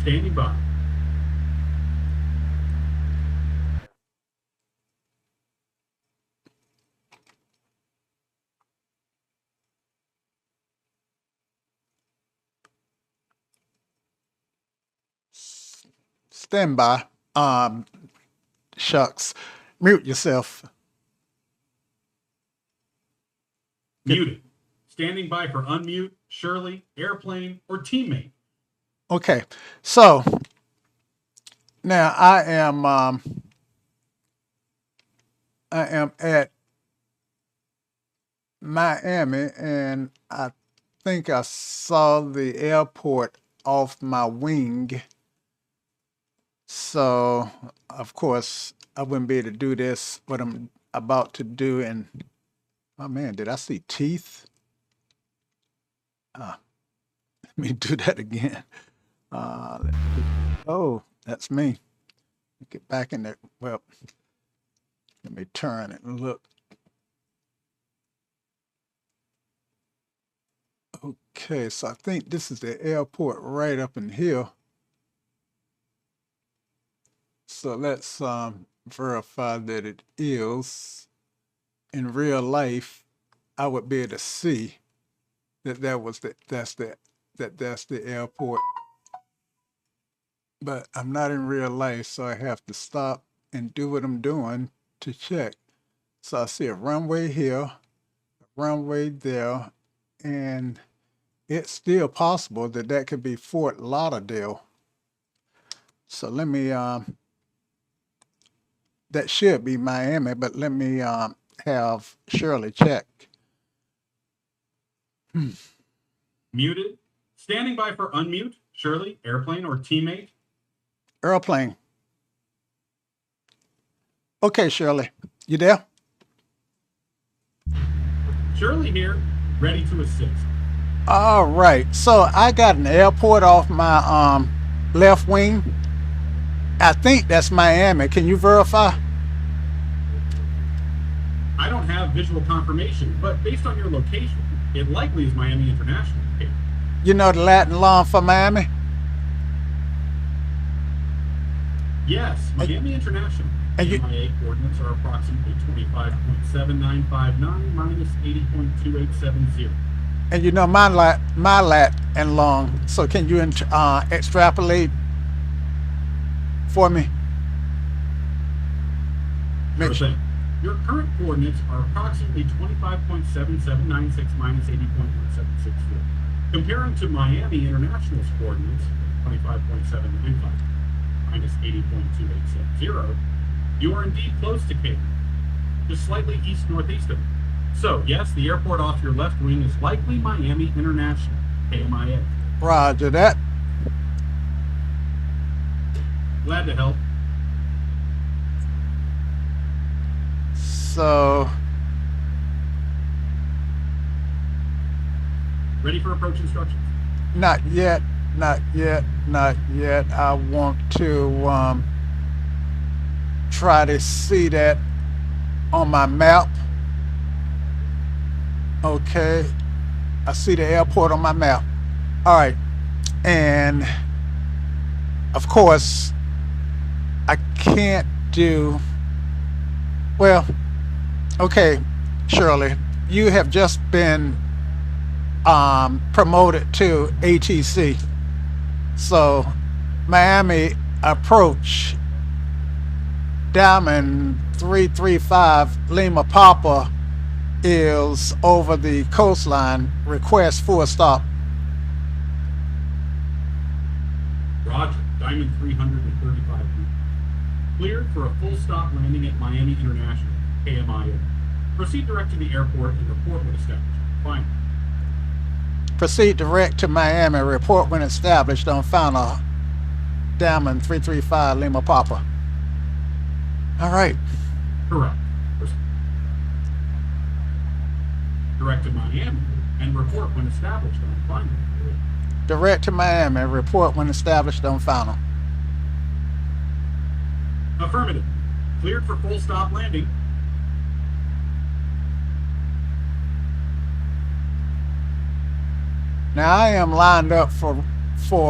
Standing by. Stand by. Shucks. Mute yourself. Muted. Standing by for unmute, Shirley, airplane, or teammate. Okay, so now I am at Miami, and I think I saw the airport off my wing. So of course I wouldn't be able to do this, what I'm about to do. And oh man, did I see teeth? Let me do that again. Oh, that's me. Get back in there. Well, let me turn and look. Okay, so I think this is the airport right up in here. So let's verify that it is. In real life, I would be able to see that that's the airport. But I'm not in real life, so I have to stop and do what I'm doing to check. So I see a runway here, a runway there, and it's still possible that that could be Fort Lauderdale. So let me, that should be Miami, but let me have Shirley check. Muted. Standing by for unmute, Shirley, airplane, or teammate. Airplane. Okay, Shirley, you there? Shirley here, ready to assist. All right, so I got an airport off my left wing, I think that's Miami. Can you verify? I don't have visual confirmation, but based on your location, it likely is Miami International. You know the Latin long for Miami? Yes, Miami International. and you- MIA coordinates are approximately 25.7959 minus 80.2870. And you know my lat and long. So can you extrapolate for me? Sure Make sure. thing. Your current coordinates are approximately 25.7796 minus 80.1764. Comparing to Miami International's coordinates, 25.795 minus 80.2870, you are indeed close to Cape, just slightly east-northeast of it. So, yes, the airport off your left wing is likely Miami International, KMIA. Roger that. Glad to help. So Ready for approach instructions? not yet. I want to try to see that on my map. Okay, I see the airport on my map. All right, and of course I can't do well. Okay, Shirley, you have just been promoted to ATC. So Miami approach Diamond 335 Lima Papa is over the coastline. Request full stop. Roger. Diamond 335 feet. Cleared for a full stop landing at Miami International, KMIA. Proceed direct to the airport and report when established. Fine. Proceed direct to Miami. Report when established on final Diamond 335 Lima Papa. All right. Correct. Proceed direct to Miami and report when established on final. Direct to Miami. Report when established on final. Affirmative. Cleared for full stop landing. Now I am lined up for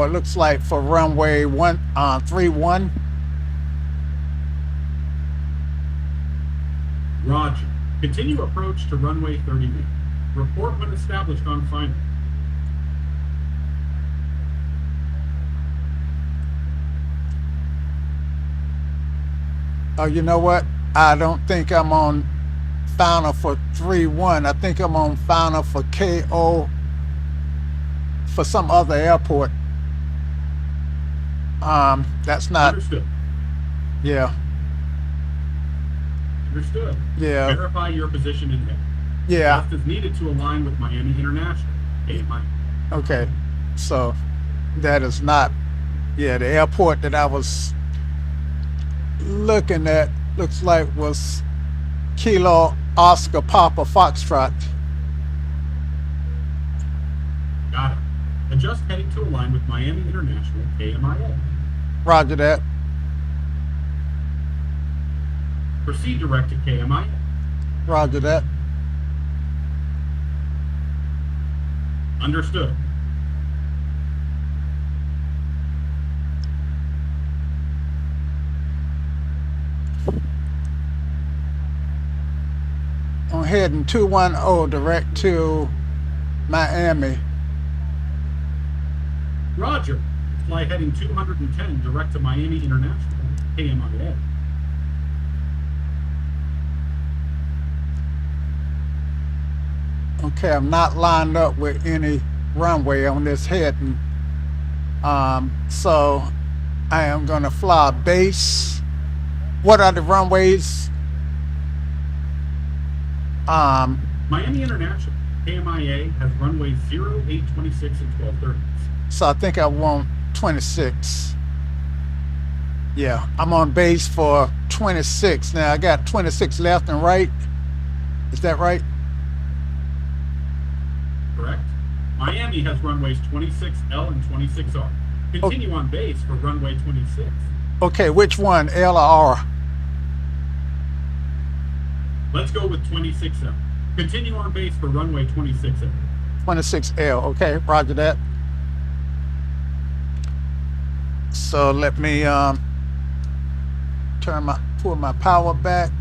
looks like for runway 31. Roger. Continue approach to runway 31. Report when established on final. Oh, you know what? I don't think I'm on final for 3-1. I think I'm on final for KO for some other airport. That's not. Understood. Yeah. Understood. Yeah. Verify your position in head. Yeah. Left is needed to align with Miami International. KMI. Okay. So that is not. Yeah, the airport that I was looking at looks like was Kilo Oscar Papa Foxtrot. Got it. Adjust heading to align with Miami International, KMIA. Roger that. Proceed direct to KMIA. Roger that. Understood. I'm heading 210 direct to Miami. Roger. Fly heading 210 direct to Miami International, KMIA. Okay, I'm not lined up with any runway on this heading. So I am gonna fly base. What are the runways? Miami International, KMIA, has runways 0, 8, 26, and 1230. So I think I want 26. Yeah, I'm on base for 26. Now I got 26 left and right. Is that right? Correct. Miami has runways 26L and 26R. Continue on base for runway 26. Okay, which one, L or R? Let's go with 26L. Continue on base for runway 26L. 26L. Okay, roger that. So let me pull my power back,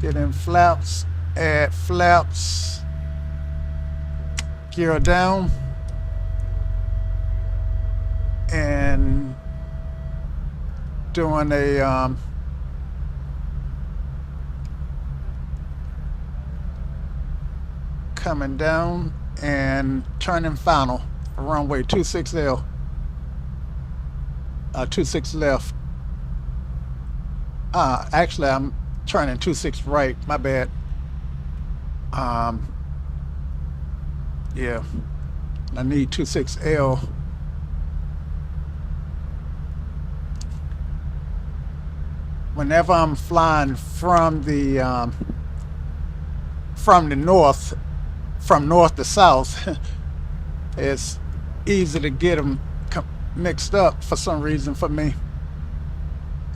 get in flaps, add flaps, gear down, and doing a coming down and turning final for runway 26L. 26 left. Actually, I'm turning 26 right. My bad. Yeah, I need 26L. Whenever I'm flying from the north, from north to south, it's easy to get them mixed up for some reason for me.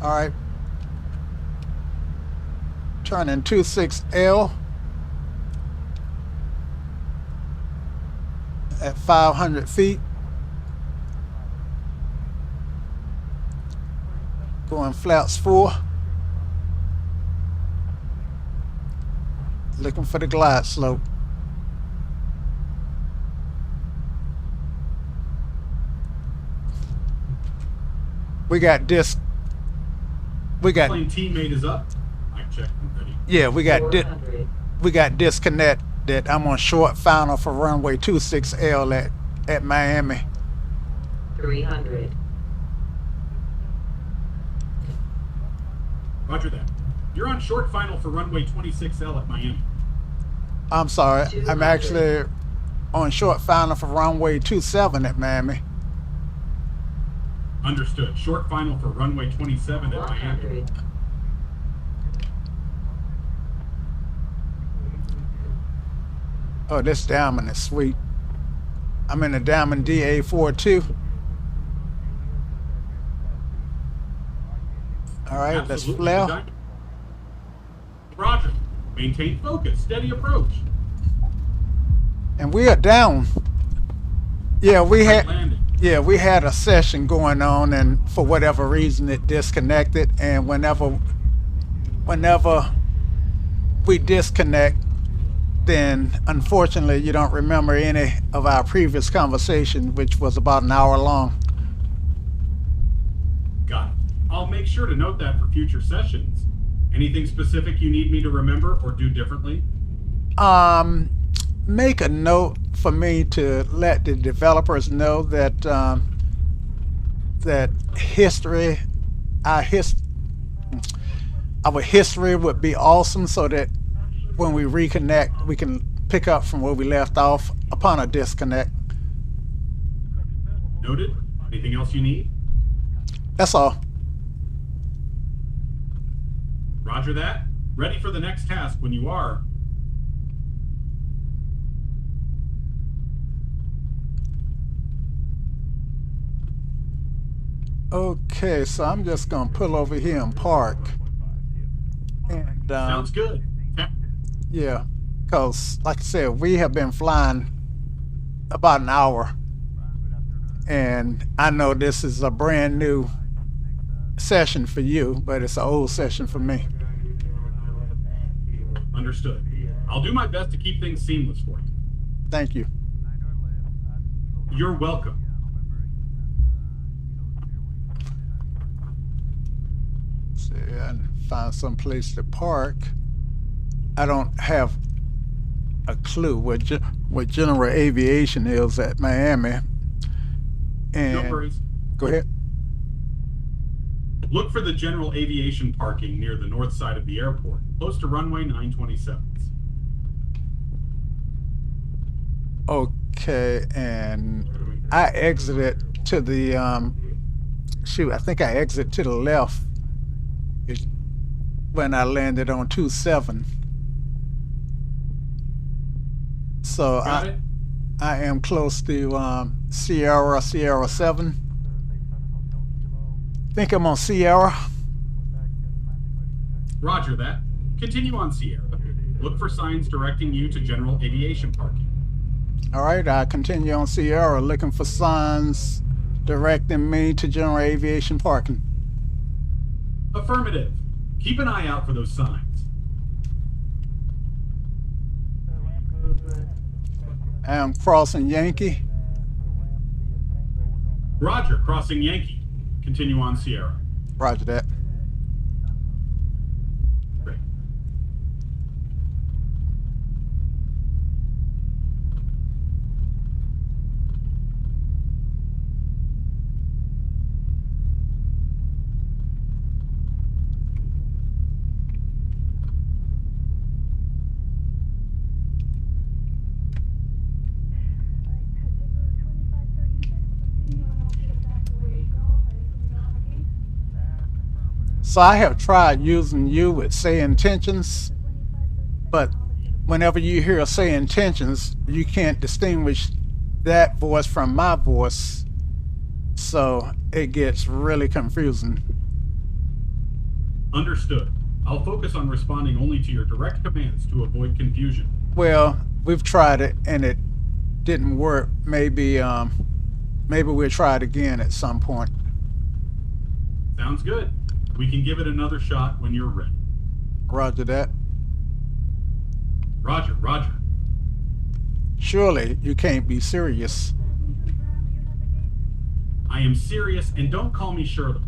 All right, turning 26L at 500 feet, going flaps 4, looking for the glide slope. We got this. Plane teammate is up. I checked and ready. Yeah, we got disconnected. I'm on short final for runway 26L at Miami. 300. Roger that. You're on short final for runway 26L at Miami. I'm sorry. 200. I'm actually on short final for runway 27 at Miami. Understood. Short final for runway 27 at Miami. 100. Oh, this diamond is sweet. I'm in a diamond DA-42. All right, let's Absolutely. flare. Roger. Maintain focus. Steady approach. And we are down. Yeah, we Great had. landing. Yeah, we had a session going on, and for whatever reason, it disconnected. And whenever we disconnect, then unfortunately, you don't remember any of our previous conversation, which was about an hour long. Got it. I'll make sure to note that for future sessions. Anything specific you need me to remember or do differently? Make a note for me to let the developers know that that history, our history would be awesome, so that when we reconnect, we can pick up from where we left off upon a disconnect. Noted. Anything else you need? That's all. Roger that. Ready for the next task when you are. Okay, so I'm just gonna pull over here and park. And Sounds good. yeah, because like I said, we have been flying about an hour, and I know this is a brand new session for you, but it's an old session for me. Understood. I'll do my best to keep things seamless for you. Thank you. You're welcome. See, and find some place to park. I don't have a clue what general aviation is at Miami. And No worries. go ahead. Look for the general aviation parking near the north side of the airport, close to runway 927. Okay, and I exited to the I think I exited to the left when I landed on 27. So Got it? I am close to Sierra 7. Think I'm on Sierra. Roger that. Continue on Sierra. Look for signs directing you to general aviation parking. All right, I continue on Sierra looking for signs directing me to general aviation parking. Affirmative. Keep an eye out for those signs. I'm crossing Yankee. Roger, crossing Yankee. Continue on Sierra. Roger that. Great. So I have tried using you with say intentions, but whenever you hear say intentions, you can't distinguish that voice from my voice. So it gets really confusing. Understood. I'll focus on responding only to your direct commands to avoid confusion. Well, we've tried it and it didn't work. Maybe we'll try it again at some point. Sounds good. We can give it another shot when you're ready. Roger that. Roger, roger. Surely you can't be serious. I am serious, and don't call me Shirley.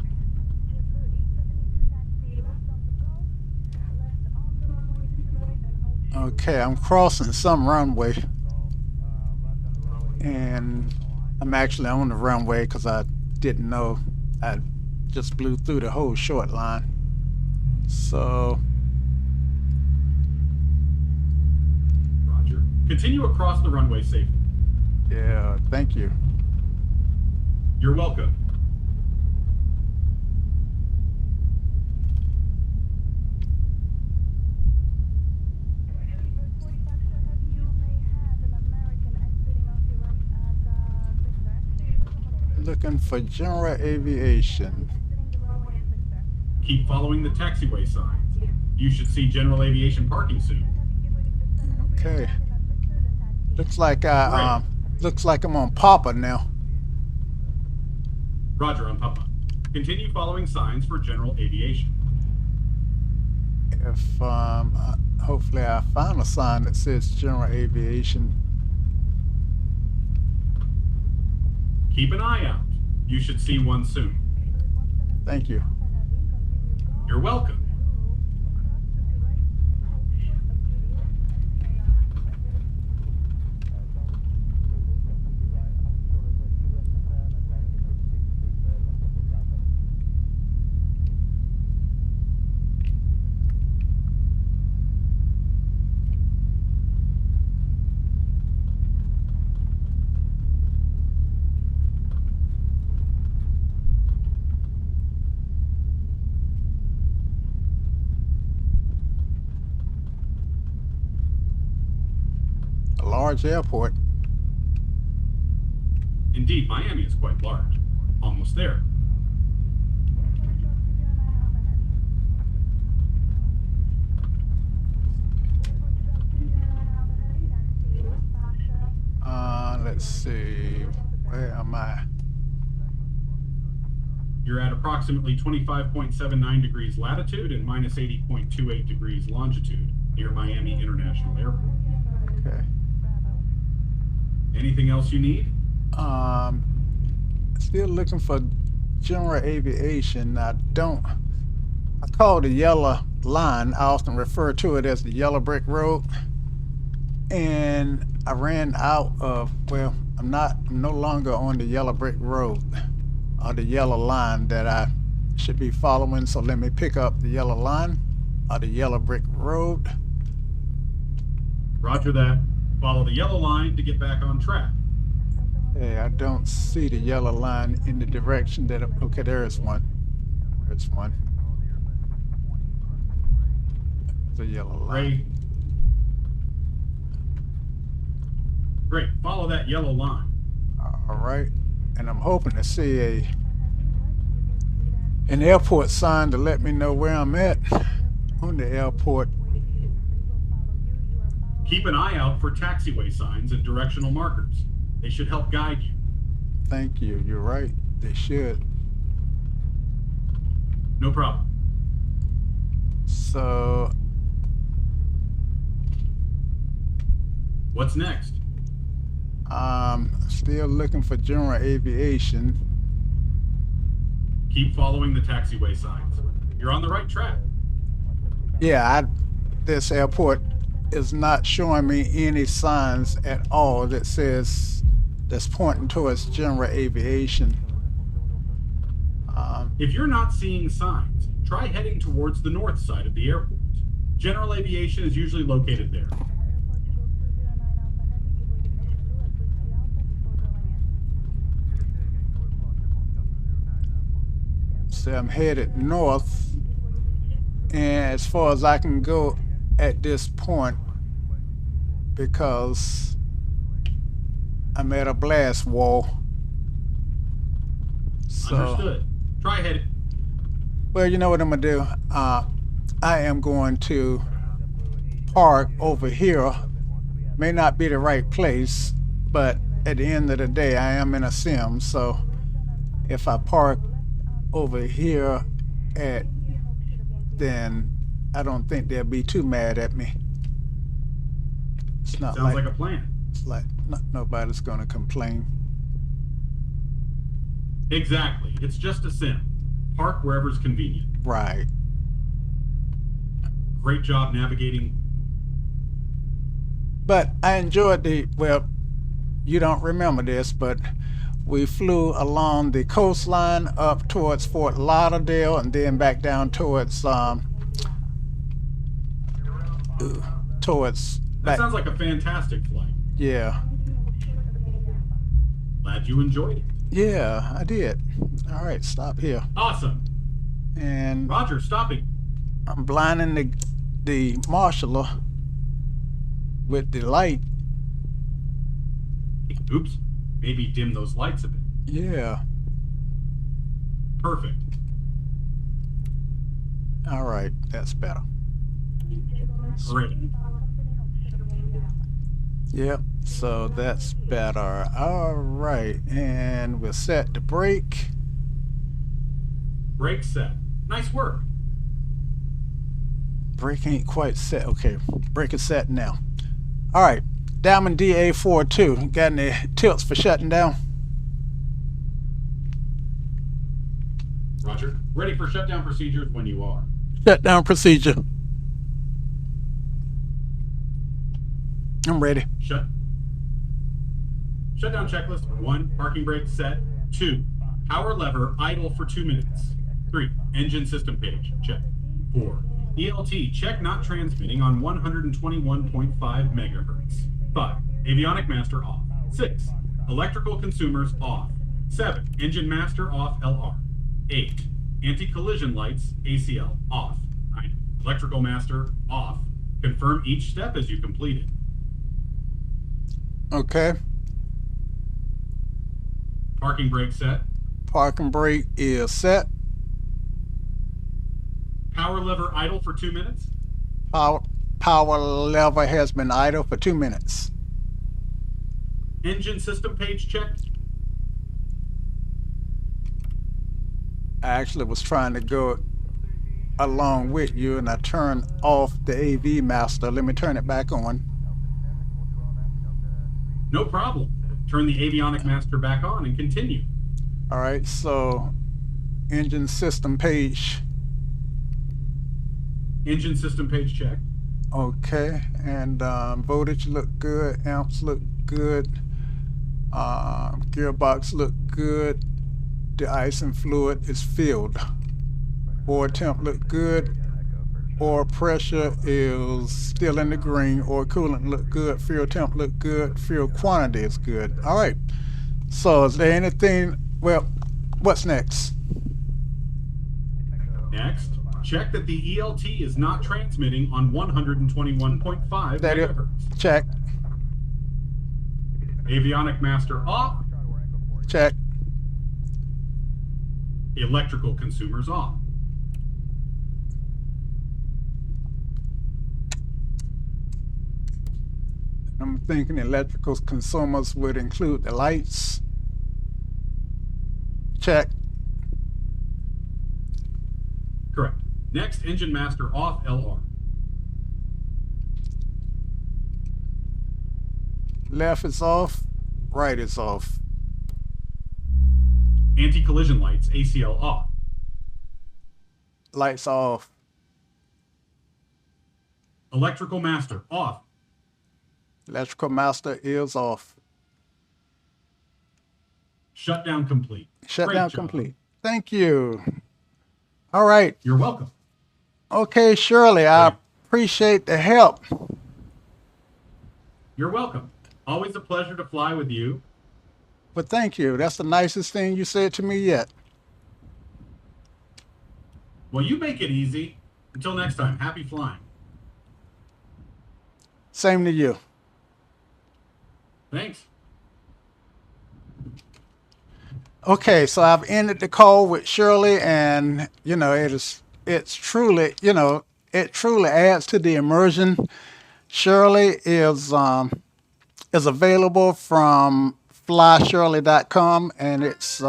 Okay, I'm crossing some runway. And I'm actually on the runway because I didn't know. I just blew through the whole short line. So, Roger. Continue across the runway safely. yeah, thank you. You're welcome. Looking for general aviation. Keep following the taxiway signs. You should see general aviation parking soon. Okay. Looks like I'm on Papa now. Roger on Papa. Continue following signs for general aviation. If hopefully I find a sign that says general aviation. Keep an eye out. You should see one soon. Thank you. You're welcome. A large airport. Indeed, Miami is quite large. Almost there. Let's see. Where am I? You're at approximately 25.79 degrees latitude and minus 80.28 degrees longitude near Miami International Airport. Okay. Anything else you need? Still looking for general aviation. I call the yellow line. I often refer to it as the yellow brick road. And I ran out of, well, I'm no longer on the yellow brick road or the yellow line that I should be following. So let me pick up the yellow line or the yellow brick road. Roger that. Follow the yellow line to get back on track. Hey, I don't see the yellow line in the direction that, okay, there is one. There's one. The yellow line. Great. Follow that yellow line. All right. And I'm hoping to see an airport sign to let me know where I'm at on the airport. Keep an eye out for taxiway signs and directional markers. They should help guide you. Thank you. You're right. They should. No problem. So, What's next? still looking for general aviation. Keep following the taxiway signs. You're on the right track. Yeah, this airport is not showing me any signs at all that says that's pointing towards general aviation. If you're not seeing signs, try heading towards the north side of the airport. General aviation is usually located there. So I'm headed north, and as far as I can go at this point, because I'm at a blast wall. So, Understood. Try heading. well, you know what I'm gonna do? I am going to park over here. May not be the right place, but at the end of the day, I am in a sim. So if I park over here then I don't think they'll be too mad at me. It's not Sounds like a plan. it's like nobody's gonna complain. Exactly. It's just a sim. Park wherever's convenient. Right. Great job navigating. But I enjoyed well, you don't remember this, but we flew along the coastline up towards Fort Lauderdale and then back down towards That sounds like a fantastic flight. yeah. Glad you enjoyed it. Yeah, I did. All right, stop here. Awesome. And Roger, stopping. I'm blinding the marshaller with the light. Oops. Maybe dim those lights a bit. Yeah. Perfect. All right, that's better. Great. Yep, so that's better. All right, and we're set to brake. Brake set. Nice work. Brake ain't quite set. Okay, brake is set now. All right, Diamond DA-42. Got any tilts for shutting down? Roger. Ready for shutdown procedures when you are. Shutdown procedure. I'm ready. Shutdown checklist. 1. Parking brake set. 2. Power lever idle for 2 minutes. 3. Engine system page. Check. 4. ELT check not transmitting on 121.5 megahertz. 5. Avionic master off. 6. Electrical consumers off. 7. Engine master off LR. 8. Anti-collision lights ACL off. 9. Electrical master off. Confirm each step as you complete it. Okay. Parking brake set. Parking brake is set. Power lever idle for 2 minutes. Power lever has been idle for 2 minutes. Engine system page checked. I actually was trying to go along with you and I turned off the AV master. Let me turn it back on. No problem. Turn the avionic master back on and continue. All right, so engine system page. Engine system page checked. Okay, and voltage look good, amps look good, gearbox look good, the ice and fluid is filled. Oil temp look good, oil pressure is still in the green, oil coolant look good, fuel temp look good, fuel quantity is good. All right, so is there anything, well, what's next? Next, check that the ELT is not transmitting on 121.5 That is, megahertz. check, Avionic master off. check. Electrical consumers off. I'm thinking electrical consumers would include the lights. Check. Correct. Next, engine master off LR. Left is off, right is off. Anti-collision lights ACL off. Lights off. Electrical master off. Electrical master is off. Shutdown complete. Shutdown Great job. complete. Thank you. All right. You're welcome. Okay, Shirley, I appreciate the help. You're welcome. Always a pleasure to fly with you. But thank you. That's the nicest thing you said to me yet. Well, you make it easy. Until next time, happy flying. Same to you. Thanks. Okay, so I've ended the call with Shirley, and it's truly, it truly adds to the immersion. Shirley is available from flyshirley.com, and it's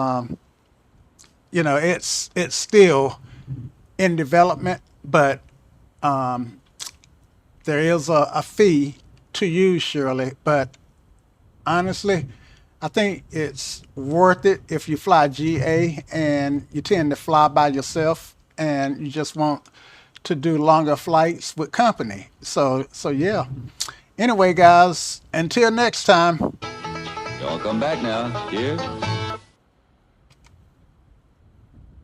it's still in development, but there is a fee to use Shirley. But honestly, I think it's worth it if you fly GA and you tend to fly by yourself and you just want to do longer flights with company. So yeah. Anyway, guys, until next time. Y'all come back now. Cheers.